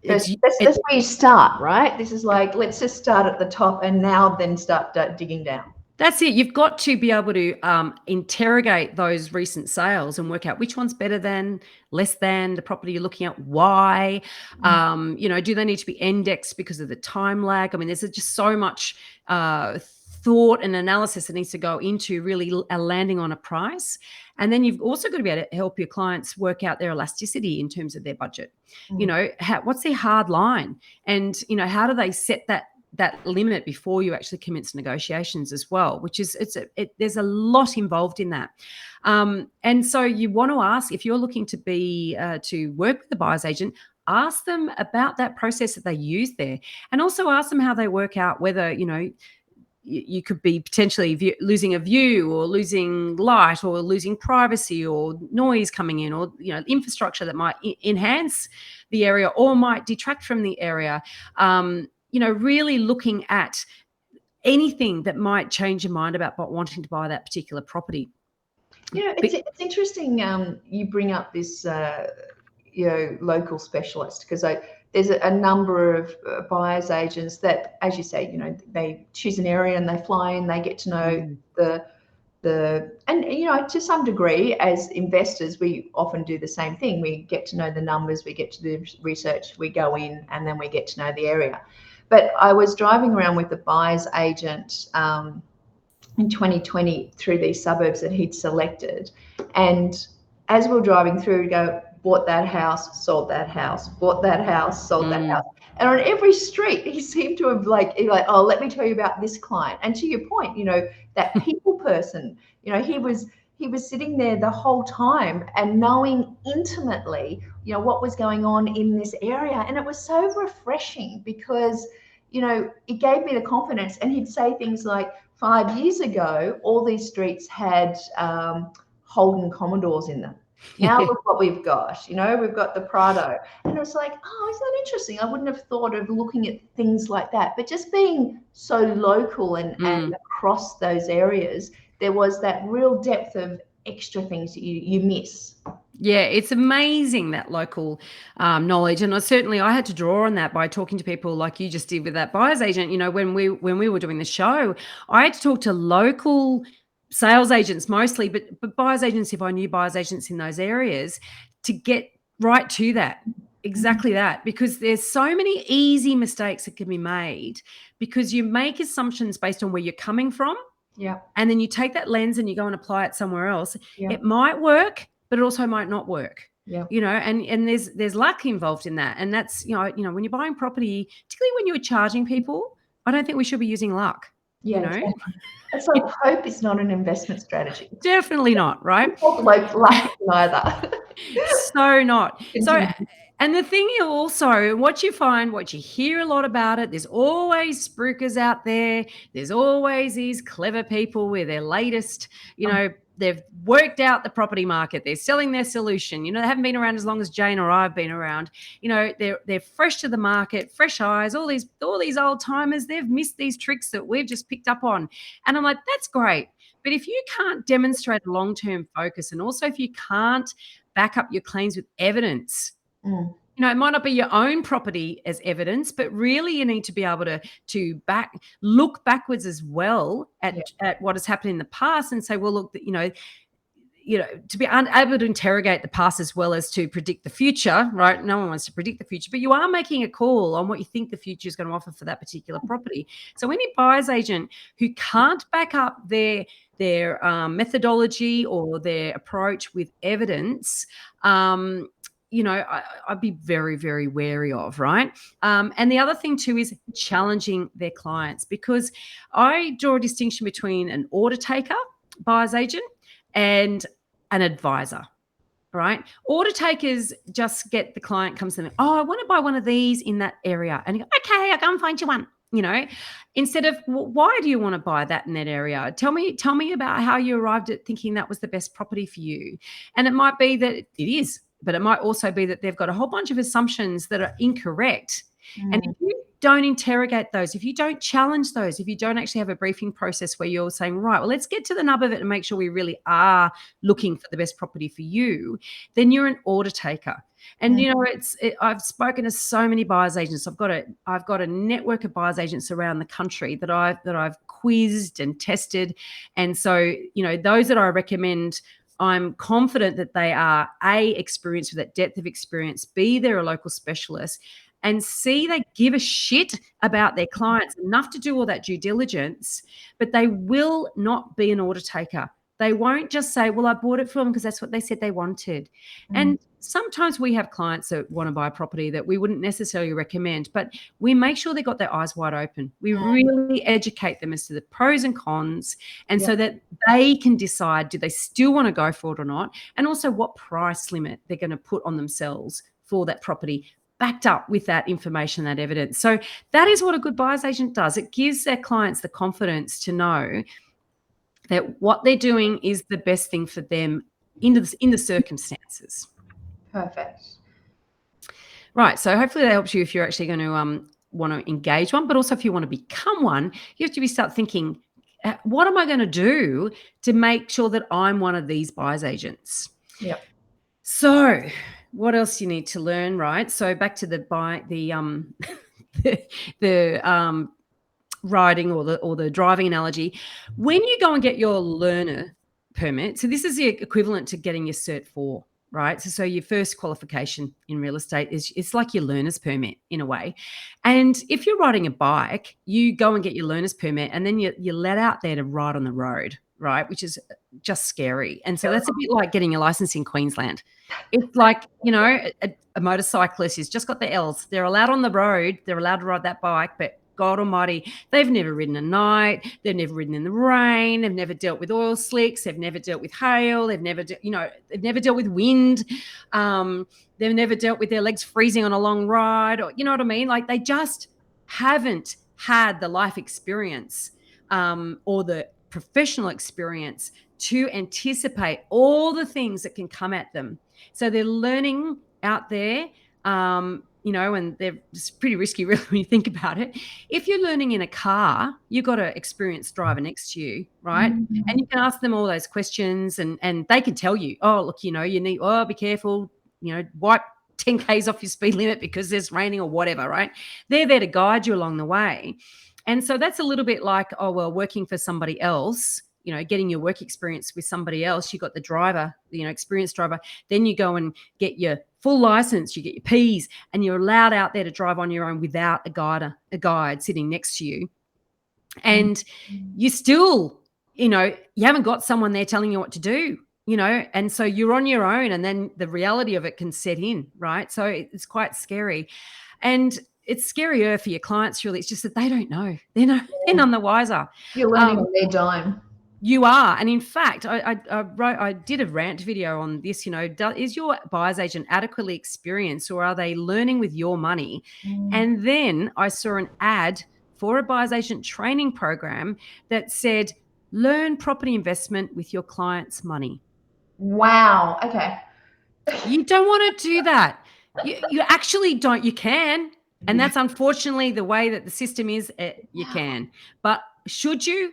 That's where you start, right? This is like, let's just start at the top and now then start digging down. That's it. You've got to be able to interrogate those recent sales and work out which one's better than, less than the property you're looking at. Why? Do they need to be indexed because of the time lag? I mean, there's just so much thought and analysis that needs to go into really landing on a price. And then you've also got to be able to help your clients work out their elasticity in terms of their budget. What's their hard line? And, how do they set that limit before you actually commence negotiations as well, which is there's a lot involved in that. And so you want to ask, if you're looking to be to work with the buyer's agent, ask them about that process that they use there, and also ask them how they work out whether you could be potentially losing a view or losing light or losing privacy or noise coming in, or infrastructure that might enhance the area or might detract from the area. Really looking at anything that might change your mind about wanting to buy that particular property. It's interesting you bring up this local specialist, because there's a number of buyers agents that, as you say, they choose an area and they fly in, they get to know and to some degree as investors we often do the same thing. We get to know the numbers, we get to do research, we go in, and then we get to know the area. But I was driving around with the buyer's agent in 2020 through these suburbs that he'd selected, and as we were driving through, we'd go, bought that house, sold that house, bought that house, sold that house. And on every street, he seemed to have oh, let me tell you about this client. And to your point, that people person, he was sitting there the whole time and knowing intimately, what was going on in this area. And it was so refreshing because, it gave me the confidence. And he'd say things like, 5 years ago, all these streets had Holden Commodores in them. Now look what we've got. We've got the Prado. And it was like, oh, isn't that interesting? I wouldn't have thought of looking at things like that. But just being so local and across those areas, there was that real depth of extra things that you miss. Yeah, it's amazing, that local knowledge. And I had to draw on that by talking to people like you just did with that buyer's agent. When we were doing the show, I had to talk to local sales agents mostly, but buyer's agents, if I knew buyer's agents in those areas, to get right to that, exactly that, because there's so many easy mistakes that can be made because you make assumptions based on where you're coming from. Yeah. And then you take that lens and you go and apply it somewhere else. Yeah. It might work, but it also might not work. Yeah. And there's luck involved in that. And that's, when you're buying property, particularly when you're charging people, I don't think we should be using luck. Yeah, exactly. It's like hope is not an investment strategy. Definitely not, right? Like luck neither. So not. So, and the thing also, what you hear a lot about it, there's always spruikers out there. There's always these clever people with their latest, they've worked out the property market. They're selling their solution. They haven't been around as long as Jane or I've been around. They're fresh to the market, fresh eyes. All these old timers, they've missed these tricks that we've just picked up on. And I'm like, that's great. But if you can't demonstrate a long-term focus, and also if you can't back up your claims with evidence, it might not be your own property as evidence, but really you need to be able to look backwards as well at what has happened in the past and say, well, look, to be able to interrogate the past as well as to predict the future, right? No one wants to predict the future, but you are making a call on what you think the future is going to offer for that particular property. So any buyer's agent who can't back up their methodology or their approach with evidence, I'd be very, very wary of, right? And the other thing too is challenging their clients, because I draw a distinction between an order taker, buyer's agent, and an advisor, right? Order takers just get the client comes to them, I want to buy one of these in that area. And you go, okay, I'll go and find you one. Instead of, well, why do you want to buy that in that area? Tell me about how you arrived at thinking that was the best property for you. And it might be that it is, but it might also be that they've got a whole bunch of assumptions that are incorrect. And if you don't interrogate those, if you don't challenge those, if you don't actually have a briefing process where you're saying, right, well, let's get to the nub of it and make sure we really are looking for the best property for you, then you're an order taker. And I've spoken to so many buyers agents. I've got a network of buyers agents around the country that I've quizzed and tested. And so, those that I recommend, I'm confident that they are experienced with that depth of experience, B, they're a local specialist, and C, they give a shit about their clients enough to do all that due diligence, but they will not be an order taker. They won't just say, well, I bought it for them because that's what they said they wanted. And sometimes we have clients that want to buy a property that we wouldn't necessarily recommend, but we make sure they got their eyes wide open. We really educate them as to the pros and cons, and so that they can decide, do they still want to go for it or not? And also what price limit they're going to put on themselves for that property, backed up with that information, that evidence. So that is what a good buyer's agent does. It gives their clients the confidence to know that what they're doing is the best thing for them in the circumstances. Perfect. Right. So hopefully that helps you if you're actually going to want to engage one, but also if you want to become one, you have to start thinking, what am I going to do to make sure that I'm one of these buyer's agents? Yeah. So what else you need to learn, right? So back to the riding or the driving analogy. When you go and get your learner permit, so this is the equivalent to getting your Cert 4, right? So your first qualification in real estate it's like your learner's permit in a way. And if you're riding a bike, you go and get your learner's permit, and then you're let out there to ride on the road, right? Which is just scary. And so that's a bit like getting a license in Queensland. It's like, a motorcyclist who's just got the L's. They're allowed on the road. They're allowed to ride that bike, but God almighty, they've never ridden a night. They've never ridden in the rain. They've never dealt with oil slicks. They've never dealt with hail. They've never dealt with wind. They've never dealt with their legs freezing on a long ride, or, you know what I mean? Like, they just haven't had the life experience or the professional experience to anticipate all the things that can come at them. So they're learning out there, and it's pretty risky really when you think about it. If you're learning in a car, you've got an experienced driver next to you, right? And you can ask them all those questions, and they can tell you, oh, look, you need, be careful, wipe 10 Ks off your speed limit because there's raining or whatever, right? They're there to guide you along the way. And so that's a little bit like, working for somebody else, getting your work experience with somebody else. You got the driver, experienced driver. Then you go and get your full license, you get your Ps, and you're allowed out there to drive on your own without a guide sitting next to you. And you still, you haven't got someone there telling you what to do, and so you're on your own, and then the reality of it can set in, right? So it's quite scary. And it's scarier for your clients, really. It's just that they don't know. They're none the wiser. You're learning on their dime. You are. And in fact, I did a rant video on this, is your buyer's agent adequately experienced, or are they learning with your money? And then I saw an ad for a buyer's agent training program that said, Learn property investment with your client's money. Wow. Okay. You don't want to do that. You actually don't. You can. And that's unfortunately the way that the system is. You can. But should you?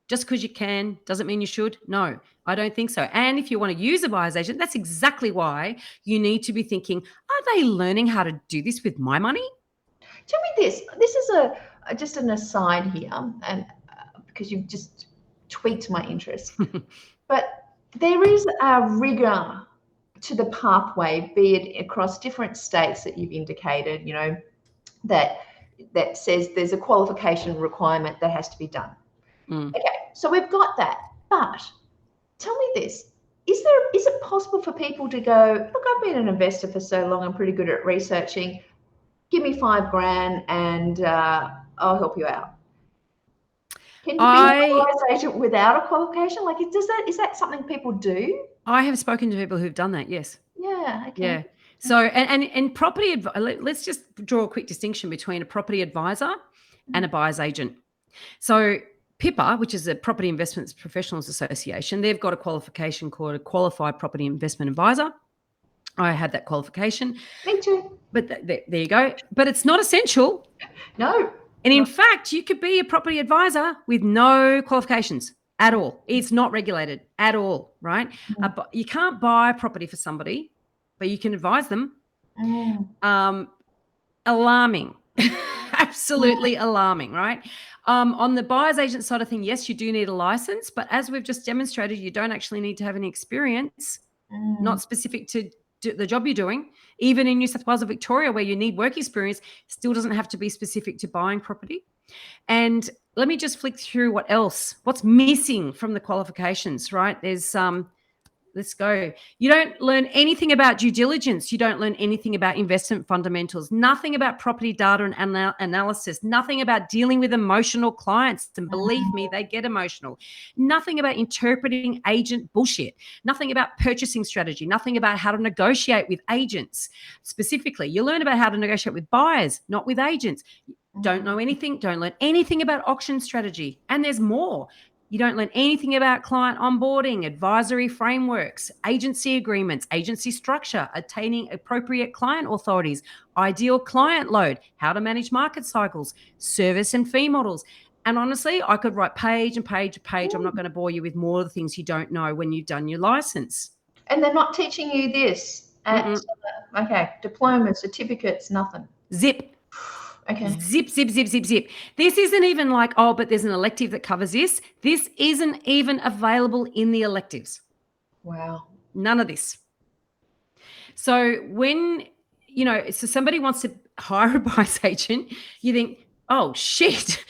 Just because you can doesn't mean you should. No, I don't think so. And if you want to use a buyer's agent, that's exactly why you need to be thinking, are they learning how to do this with my money? Tell me this. This is just an aside here, and because you've just tweaked my interest. But there is a rigor to the pathway, be it across different states that you've indicated, that says there's a qualification requirement that has to be done. Okay, so we've got that. But tell me this. Is it possible for people to go, look, I've been an investor for so long, I'm pretty good at researching, give me $5,000 and I'll help you out? Can you be a buyer's agent without a qualification? Like, is that something people do? I have spoken to people who've done that, yes. Yeah, okay. Yeah. So, and property, let's just draw a quick distinction between a property advisor and a buyer's agent. So PIPA, which is a Property Investments Professionals Association, they've got a qualification called a Qualified Property Investment Advisor. I had that qualification. Me too. But there you go. But it's not essential. No. And in fact, you could be a property advisor with no qualifications at all. It's not regulated at all, right? You can't buy property for somebody, but you can advise them. Alarming. Absolutely alarming, right? On the buyer's agent side of thing, yes, you do need a license, but as we've just demonstrated, you don't actually need to have any experience, not specific to the job you're doing. Even in New South Wales or Victoria, where you need work experience, still doesn't have to be specific to buying property. And let me just flick through what's missing from the qualifications, right? There's let's go. You don't learn anything about due diligence. You don't learn anything about investment fundamentals, nothing about property data and analysis, nothing about dealing with emotional clients. And believe me, they get emotional. Nothing about interpreting agent bullshit, nothing about purchasing strategy, nothing about how to negotiate with agents. Specifically, you learn about how to negotiate with buyers, not with agents. Don't learn anything about auction strategy. And there's more. You don't learn anything about client onboarding, advisory frameworks, agency agreements, agency structure, attaining appropriate client authorities, ideal client load, how to manage market cycles, service and fee models. And honestly, I could write page and page and page. I'm not going to bore you with more of the things you don't know when you've done your license. And they're not teaching you this at, diplomas, certificates, nothing. Zip. Okay. Zip. This isn't even like, but there's an elective that covers this. This isn't even available in the electives. Wow. None of this. So when, so somebody wants to hire a buyer's agent, you think, oh shit,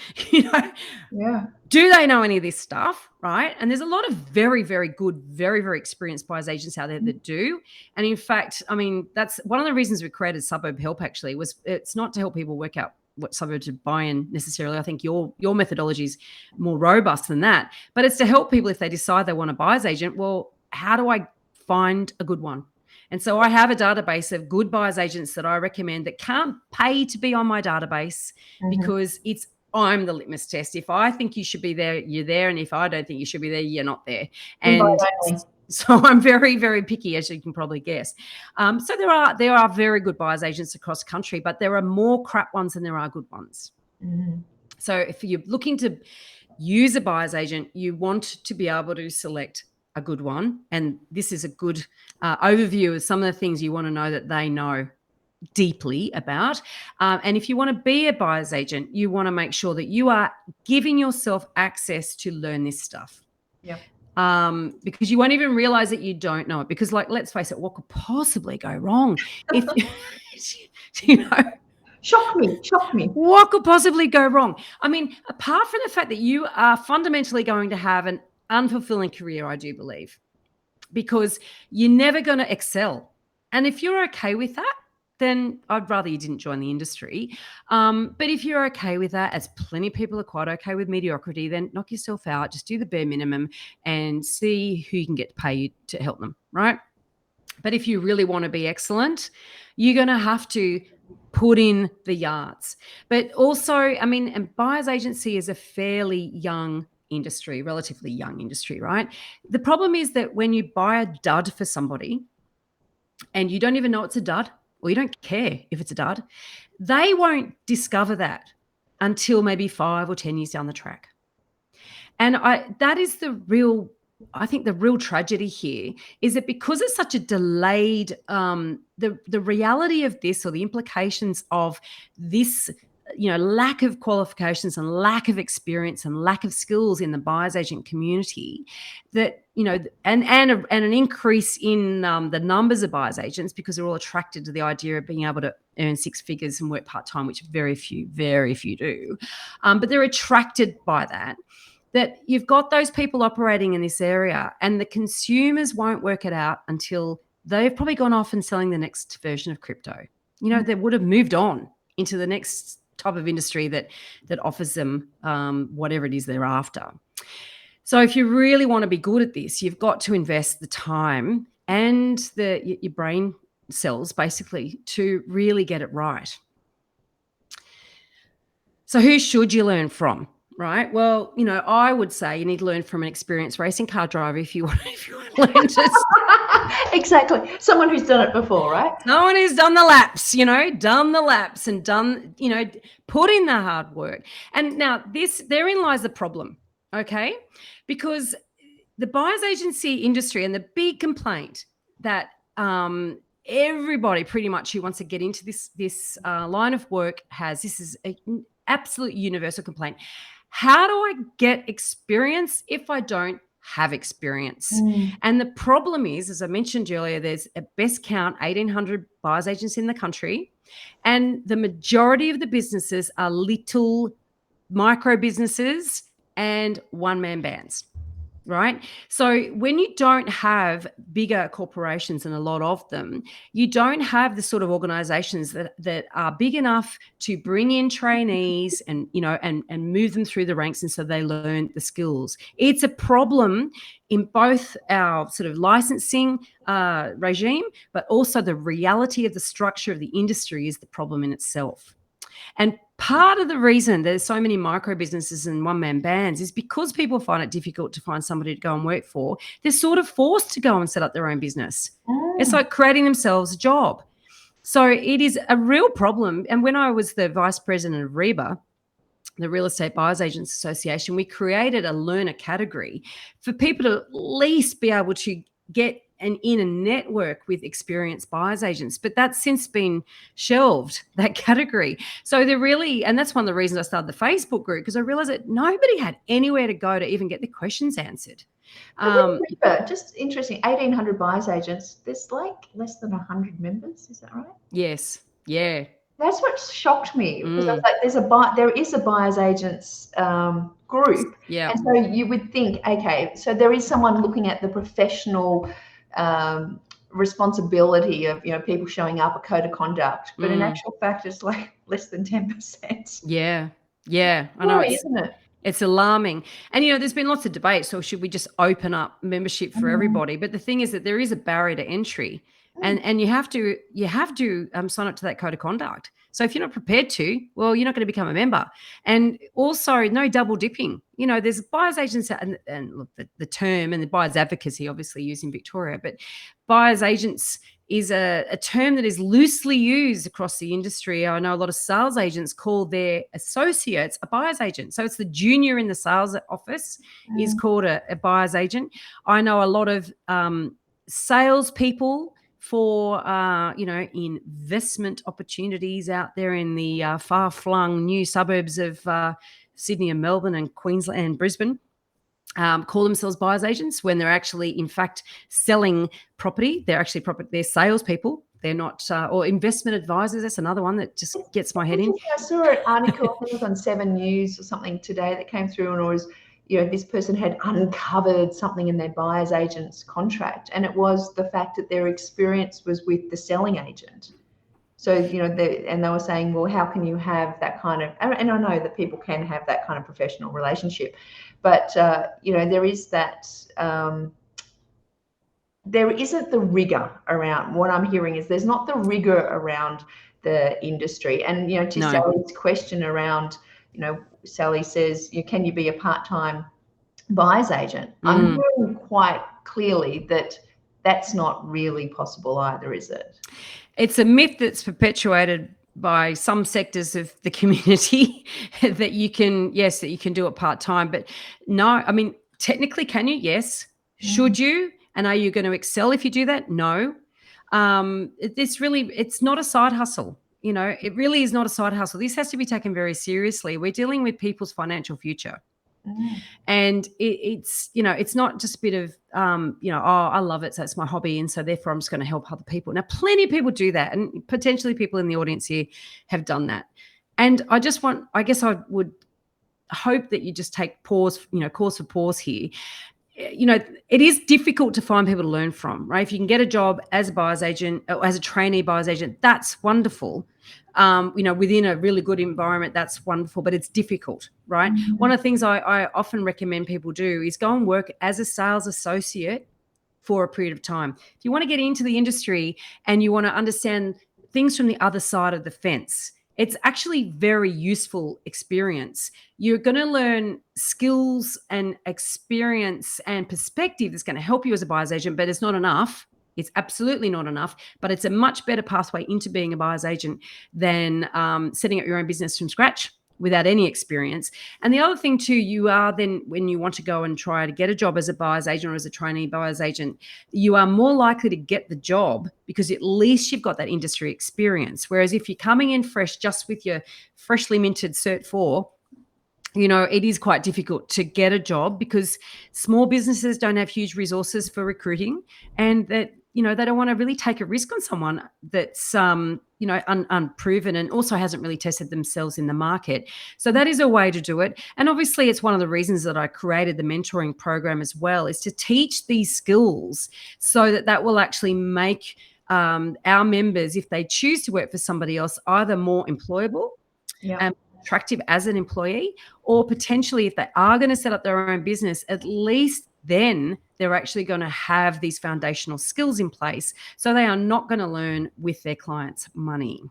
Yeah. Do they know any of this stuff, right? And there's a lot of very, very good, very, very experienced buyer's agents out there that do. And in fact, I mean, that's one of the reasons we created Suburb Help actually, was it's not to help people work out what suburb to buy in necessarily. I think your methodology is more robust than that. But it's to help people if they decide they want a buyer's agent. Well, how do I find a good one? And so I have a database of good buyer's agents that I recommend that can't pay to be on my database because I'm the litmus test. If I think you should be there, you're there. And if I don't think you should be there, you're not there. And so I'm very, very picky, as you can probably guess. So there are very good buyer's agents across the country, but there are more crap ones than there are good ones. So if you're looking to use a buyer's agent, you want to be able to select a good one. And this is a good overview of some of the things you want to know that they know deeply about. And if you want to be a buyer's agent, you want to make sure that you are giving yourself access to learn this stuff. Yeah. Because you won't even realize that you don't know it. Because, like, let's face it, what could possibly go wrong? If Shock me. What could possibly go wrong? I mean, apart from the fact that you are fundamentally going to have an unfulfilling career, I do believe, because you're never going to excel. And if you're okay with that, then I'd rather you didn't join the industry. But if you're okay with that, as plenty of people are quite okay with mediocrity, then knock yourself out, just do the bare minimum and see who you can get to pay you to help them, right? But if you really want to be excellent, you're going to have to put in the yards. But also, I mean, and buyer's agency is a fairly young industry, relatively young industry, right? The problem is that when you buy a dud for somebody and you don't even know it's a dud, or you don't care if it's a dud, they won't discover that until maybe 5 or 10 years down the track. And that is the real tragedy here is that because it's such a delayed, the reality of this, or the implications of this, lack of qualifications and lack of experience and lack of skills in the buyer's agent community, that, and an increase in the numbers of buyer's agents, because they're all attracted to the idea of being able to earn 6 figures and work part-time, which very few do. But they're attracted by that you've got those people operating in this area, and the consumers won't work it out until they've probably gone off and selling the next version of crypto. They would have moved on into the next type of industry that offers them whatever it is they're after. So if you really want to be good at this, you've got to invest the time and your brain cells, basically, to really get it right. So who should you learn from? Right. Well, I would say you need to learn from an experienced racing car driver if you want to learn to. Exactly. Someone who's done it before, right? Someone who's done the laps, and done, put in the hard work. And now therein lies the problem. Okay. Because the buyer's agency industry, and the big complaint that everybody pretty much who wants to get into this line of work has, this is an absolute universal complaint. How do I get experience if I don't have experience? And the problem is, as I mentioned earlier, there's at best count 1,800 buyer's agents in the country, and the majority of the businesses are little micro businesses and one-man bands. Right. So when you don't have bigger corporations, and a lot of them, you don't have the sort of organizations that are big enough to bring in trainees and move them through the ranks, and so they learn the skills. It's a problem in both our sort of licensing regime, but also the reality of the structure of the industry is the problem in itself. And part of the reason there's so many micro businesses and one-man bands is because people find it difficult to find somebody to go and work for. They're sort of forced to go and set up their own business. It's like creating themselves a job. So it is a real problem. And when I was the vice president of REBA, the Real Estate Buyers Agents Association, we created a learner category for people to at least be able to get in a network with experienced buyers agents, but that's since been shelved, that category. So and that's one of the reasons I started the Facebook group, because I realized that nobody had anywhere to go to even get the questions answered. Just interesting, 1,800 buyers agents, there's like less than 100 members, is that right? Yes. Yeah. That's what shocked me, because I was like, there is a buyers agents group. Yeah. And so you would think, okay, so there is someone looking at the professional responsibility of people showing up, a code of conduct, but in actual fact it's like less than 10%. Yeah I know, isn't it? It's alarming. And there's been lots of debate, so should we just open up membership for everybody? But the thing is that there is a barrier to entry, and you have to sign up to that code of conduct. So if you're not prepared to, well, you're not going to become a member. And also, no double dipping. There's buyers agents, and look, the term, and the buyers advocacy obviously used in Victoria, but buyers agents is a term that is loosely used across the industry. I know a lot of sales agents call their associates a buyer's agent. So it's the junior in the sales office is called a buyer's agent. I know a lot of salespeople for investment opportunities out there in the far-flung new suburbs of Sydney and Melbourne and Queensland and Brisbane, call themselves buyers agents when they're actually, in fact, selling property. They're actually they're salespeople. They're not, or investment advisors. That's another one that just gets my head in. I saw an article, I think it was on 7 News or something today, that came through, and it was, this person had uncovered something in their buyer's agent's contract, and it was the fact that their experience was with the selling agent. So, and they were saying, well, how can you have that kind of, and I know that people can have that kind of professional relationship, but, there is that, there isn't the rigor around, what I'm hearing is there's not the rigor around the industry. And, to Sally's question around, Sally says, can you be a part-time buyer's agent. I'm hearing quite clearly that that's not really possible either, is it? It's a myth that's perpetuated by some sectors of the community that you can do it part-time. But no, I mean, technically, can you? Yes. Should you? And are you going to excel if you do that? No. It's not a side hustle. It really is not a side hustle. This has to be taken very seriously. We're dealing with people's financial future. And it's not just a bit of, I love it, so it's my hobby, and so therefore I'm just going to help other people. Now, plenty of people do that, and potentially people in the audience here have done that. And I would hope that you just take cause for pause here. It is difficult to find people to learn from, right? If you can get a job as a buyer's agent or as a trainee buyer's agent, that's wonderful. Within a really good environment, that's wonderful, but it's difficult, right? One of the things I often recommend people do is go and work as a sales associate for a period of time. If you want to get into the industry and you want to understand things from the other side of the fence, it's actually very useful experience. You're going to learn skills and experience and perspective that's going to help you as a buyer's agent, but it's not enough. It's absolutely not enough, but it's a much better pathway into being a buyer's agent than setting up your own business from scratch without any experience. And the other thing too, you are then, when you want to go and try to get a job as a buyer's agent or as a trainee buyer's agent, you are more likely to get the job because at least you've got that industry experience. Whereas if you're coming in fresh, just with your freshly minted Cert 4, it is quite difficult to get a job because small businesses don't have huge resources for recruiting, and that, they don't want to really take a risk on someone that's, unproven and also hasn't really tested themselves in the market. So that is a way to do it. And obviously it's one of the reasons that I created the mentoring program as well, is to teach these skills so that will actually make our members, if they choose to work for somebody else, either more employable and attractive as an employee, or potentially if they are going to set up their own business, at least then they're actually going to have these foundational skills in place, so they are not going to learn with their clients' money.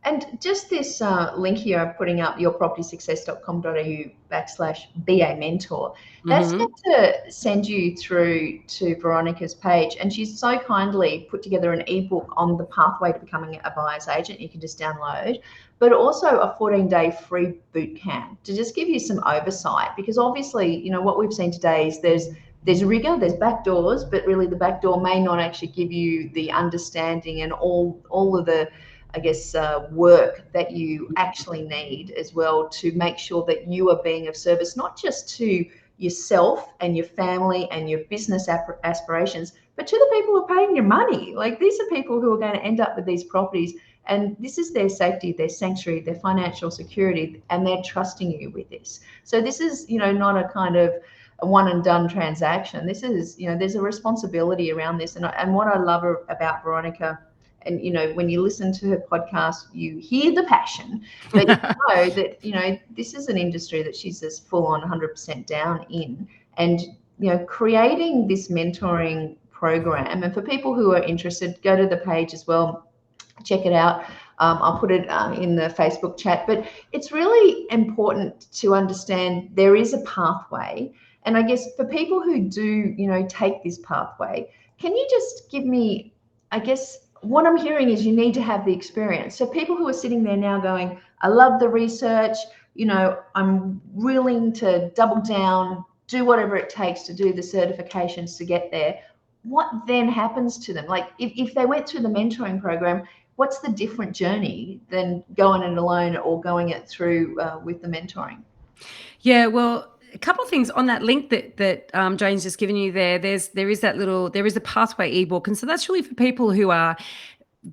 And just this link here I'm putting up, yourpropertysuccess.com.au/BA mentor. That's going to send you through to Veronica's page, and she's so kindly put together an ebook on the pathway to becoming a buyer's agent. You can just download, but also a 14-day free boot camp to just give you some oversight, because obviously, what we've seen today is there's rigor, there's back doors, but really the back door may not actually give you the understanding and all of the, work that you actually need as well to make sure that you are being of service, not just to yourself and your family and your business aspirations, but to the people who are paying your money. Like, these are people who are going to end up with these properties, and this is their safety, their sanctuary, their financial security, and they're trusting you with this. So this is, not a kind of a one and done transaction. This is, there's a responsibility around this. And what I love about Veronica, and, when you listen to her podcast, you hear the passion, but you know that, this is an industry that she's just full on 100% down in. And, creating this mentoring program, and for people who are interested, go to the page as well, check it out. I'll put it in the Facebook chat, but it's really important to understand there is a pathway. And I guess for people who do, take this pathway, can you just give me, what I'm hearing is you need to have the experience. So people who are sitting there now going, I love the research, I'm willing to double down, do whatever it takes to do the certifications to get there. What then happens to them? Like, if they went through the mentoring program, what's the different journey than going it alone or going it through with the mentoring? Yeah, well, a couple of things on that link that Jane's just given you there. There is the pathway ebook, and so that's really for people who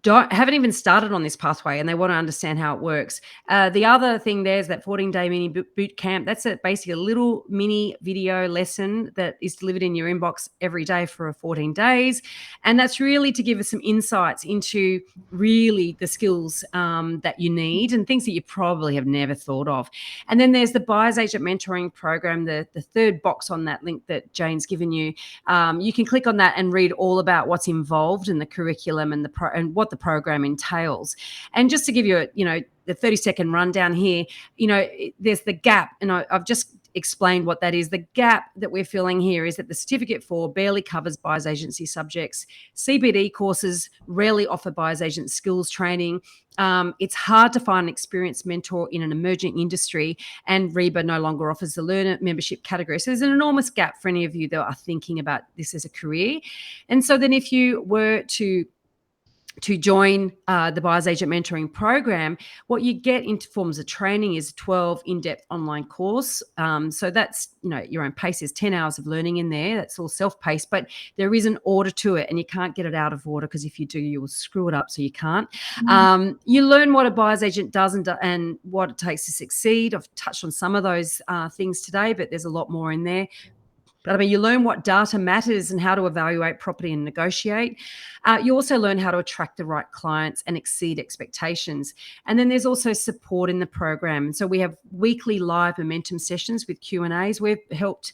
haven't even started on this pathway and they want to understand how it works. The other thing there is that 14-day mini boot camp. That's basically a little mini video lesson that is delivered in your inbox every day for 14 days. And that's really to give us some insights into really the skills that you need and things that you probably have never thought of. And then there's the Buyer's Agent Mentoring Program, the third box on that link that Jane's given you. You can click on that and read all about what's involved in the curriculum and what the program entails. And just to give you the 30-second rundown here, there's the gap, and I've just explained what that is. The gap that we're filling here is that the Certificate 4 barely covers buyer's agency subjects. CPD courses rarely offer buyer's agent skills training. It's hard to find an experienced mentor in an emerging industry, and REBA no longer offers the learner membership category. So there's an enormous gap for any of you that are thinking about this as a career. And so then if you were to join the Buyer's Agent Mentoring Program, what you get into forms of training is a 12 in-depth online course. So that's, your own pace. There's 10 hours of learning in there. That's all self-paced, but there is an order to it, and you can't get it out of order, because if you do, you will screw it up, so you can't. You learn what a buyer's agent does and what it takes to succeed. I've touched on some of those things today, but there's a lot more in there. But I mean, you learn what data matters and how to evaluate property and negotiate. You also learn how to attract the right clients and exceed expectations. And then there's also support in the program. So we have weekly live momentum sessions with Q&As. We've helped,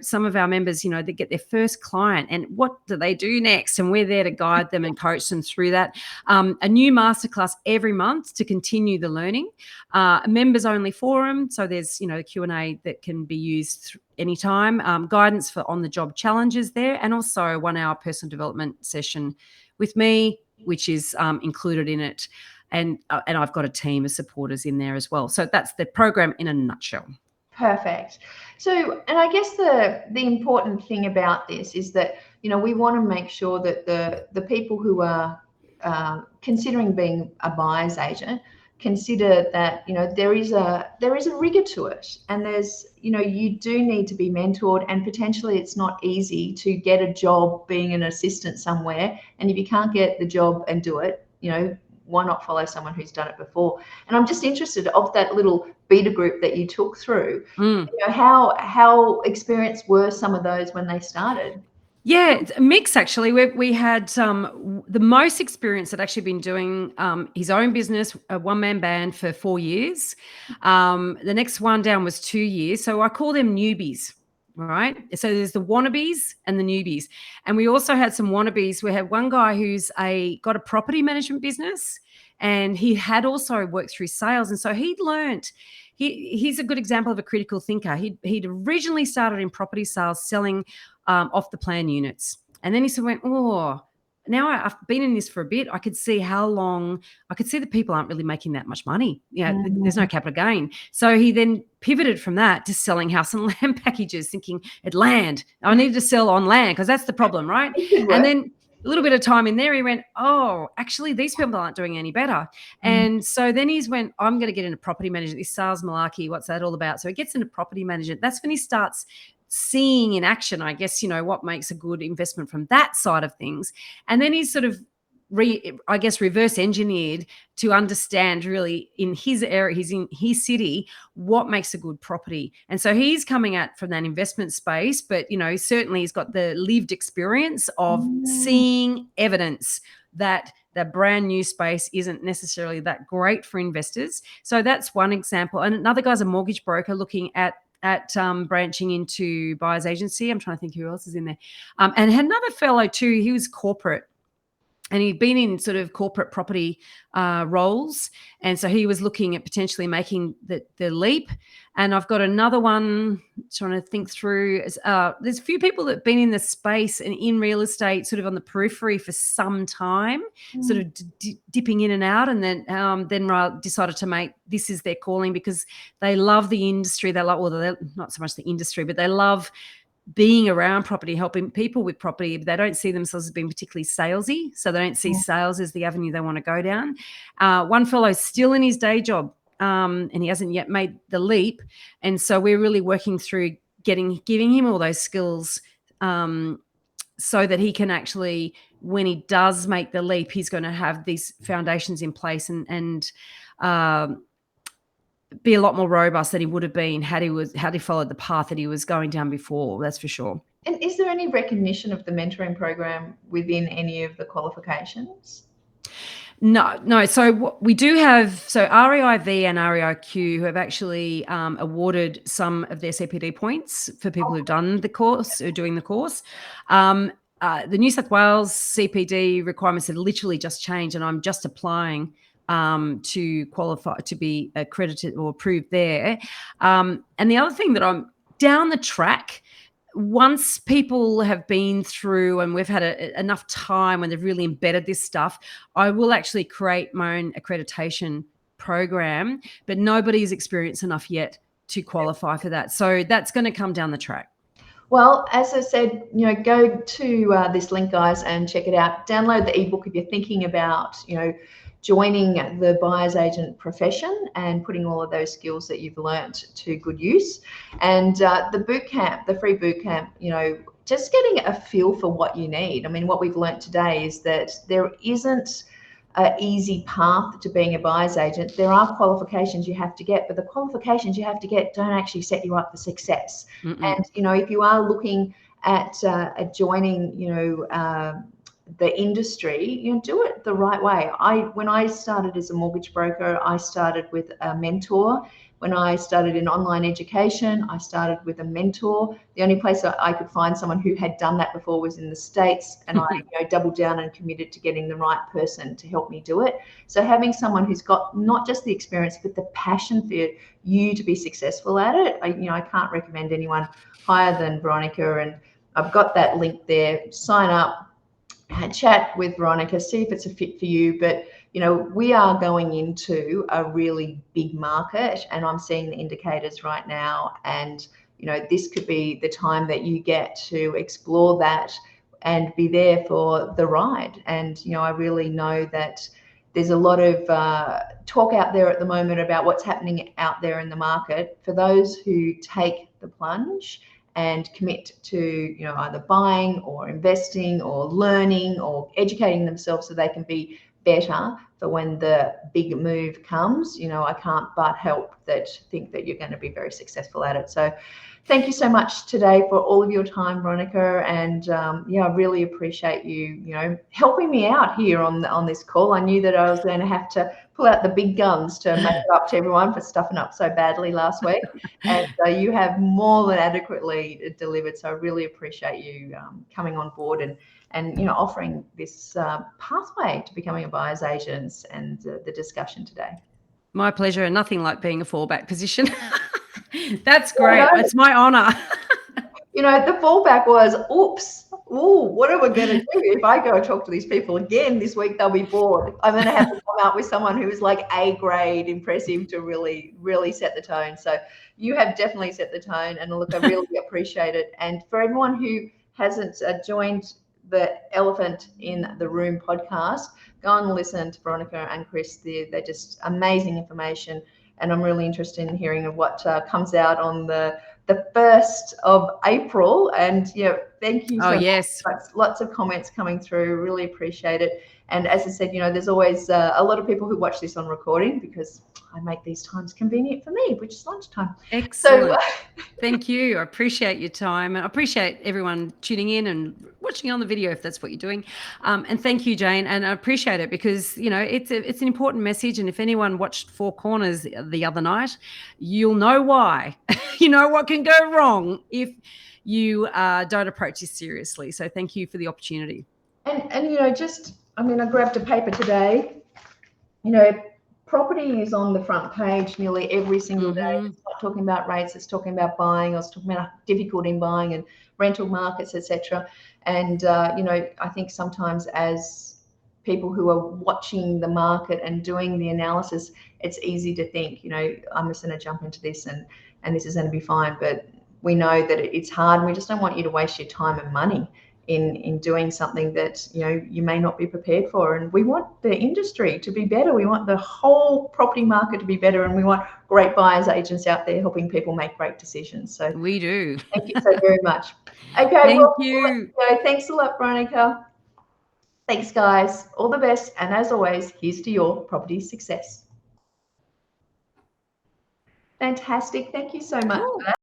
some of our members, they get their first client, and what do they do next? And we're there to guide them and coach them through that. A new masterclass every month to continue the learning. A members only forum. So there's, a Q&A that can be used anytime, guidance for on-the-job challenges there, and also a 1-hour personal development session with me, which is included in it. And I've got a team of supporters in there as well. So that's the program in a nutshell. Perfect. So, and I guess the important thing about this is that, we want to make sure that the people who are considering being a buyer's agent consider that there is a rigor to it, and there's you do need to be mentored, and potentially it's not easy to get a job being an assistant somewhere, and if you can't get the job and do it, why not follow someone who's done it before? And I'm just interested of that little beta group that you took through. How experienced were some of those when they started? Yeah, it's a mix, actually. We had the most experience had actually been doing his own business, a one-man band, for 4 years. The next one down was 2 years. So I call them newbies, right? So there's the wannabes and the newbies. And we also had some wannabes. We had one guy who's got a property management business, and he had also worked through sales. And so he'd learnt. He's a good example of a critical thinker. He'd originally started in property sales, selling off the plan units. And then he sort of went, now I've been in this for a bit. I could see the people aren't really making that much money. There's no capital gain. So he then pivoted from that to selling house and land packages, thinking land. I needed to sell on land because that's the problem, right? And then a little bit of time in there, he went, actually, these people aren't doing any better. And so then he's went, I'm going to get into property management, this sales malarkey, what's that all about? So he gets into property management. That's when he starts seeing in action, I guess, what makes a good investment from that side of things. And then he's sort of reverse engineered to understand really in his area, he's in his city, what makes a good property. And so he's coming at from that investment space, but certainly he's got the lived experience of seeing evidence that the brand new space isn't necessarily that great for investors. So that's one example. And another guy's a mortgage broker looking at branching into buyer's agency. I'm trying to think who else is in there. And had another fellow too, he was corporate, and he'd been in sort of corporate property roles. And so he was looking at potentially making the leap. And I've got another one trying to think through. There's a few people that have been in the space and in real estate sort of on the periphery for some time, sort of dipping in and out, and then decided to make this is their calling because they love the industry. They love, not so much the industry, but they love being around property, helping people with property. They don't see themselves as being particularly salesy, so they don't see sales as the avenue they want to go down. One fellow's still in his day job, and he hasn't yet made the leap, and so we're really working through giving him all those skills so that he can actually, when he does make the leap, he's going to have these foundations in place and be a lot more robust than he would have been had he followed the path that he was going down before. That's for sure. And is there any recognition of the mentoring program within any of the qualifications? No. So we do have, REIV and REIQ have actually awarded some of their CPD points for people who've done the course, or doing the course. The New South Wales CPD requirements have literally just changed, and I'm just applying to qualify to be accredited or approved there. And the other thing that I'm down the track, once people have been through and we've had enough time when they've really embedded this stuff, I will actually create my own accreditation program, but nobody's experienced enough yet to qualify for that. So that's going to come down the track. Well, as I said, go to this link, guys, and check it out. Download the ebook if you're thinking about, joining the buyer's agent profession and putting all of those skills that you've learnt to good use. And the boot camp, the free boot camp, just getting a feel for what you need. I mean, what we've learnt today is that there isn't an easy path to being a buyer's agent. There are qualifications you have to get, but the qualifications you have to get don't actually set you up for success. And, if you are looking at joining, the industry, do it the right way. When I started as a mortgage broker, I started with a mentor. When I started in online education, I started with a mentor. The only place I could find someone who had done that before was in the States, and I doubled down and committed to getting the right person to help me do it. So having someone who's got not just the experience, but the passion for you to be successful at it, I can't recommend anyone higher than Veronica. And I've got that link there. Sign up. Chat with Veronica, see if it's a fit for you. But we are going into a really big market, and I'm seeing the indicators right now, and this could be the time that you get to explore that and be there for the ride. And I really know that there's a lot of talk out there at the moment about what's happening out there in the market. For those who take the plunge and commit to either buying or investing or learning or educating themselves so they can be better for when the big move comes, I can't but think that you're going to be very successful at it. So thank you so much today for all of your time, Veronica, and I really appreciate you helping me out here on this call. I knew that I was going to have to pull out the big guns to make it up to everyone for stuffing up so badly last week, and you have more than adequately delivered. So I really appreciate you coming on board and offering this pathway to becoming a buyer's agent and the discussion today. My pleasure. Nothing like being a fallback position. That's great. It's my honor. The fallback was, oops, what are we going to do? If I go talk to these people again this week, they'll be bored. I'm going to have to come out with someone who is like A grade impressive to really, really set the tone. So you have definitely set the tone, and look, I really appreciate it. And for everyone who hasn't joined the Elephant in the Room podcast, go and listen to Veronica and Chris. They're just amazing information, and I'm really interested in hearing of what comes out on the 1st of April. And thank you so much. Lots of comments coming through. Really appreciate it. And as I said, there's always a lot of people who watch this on recording because I make these times convenient for me, which is lunchtime. Excellent. So, thank you. I appreciate your time. And I appreciate everyone tuning in and watching on the video if that's what you're doing. And thank you, Jane. And I appreciate it because, it's an important message. And if anyone watched Four Corners the other night, you'll know why. You know what can go wrong if you don't approach this seriously. So thank you for the opportunity. And I grabbed a paper today. Property is on the front page nearly every single day. It's not talking about rates, it's talking about buying, or it's talking about difficulty in buying and rental markets, etc. And I think sometimes as people who are watching the market and doing the analysis, it's easy to think, I'm just going to jump into this and this is going to be fine. But we know that it's hard, and we just don't want you to waste your time and money in doing something that you may not be prepared for. And we want the industry to be better. We want the whole property market to be better, and we want great buyers agents out there helping people make great decisions. So we do. Thank you so very much. Okay, thank you. Thanks a lot, Veronica. Thanks, guys. All the best, and as always, here's to your property success. Fantastic. Thank you so much for that.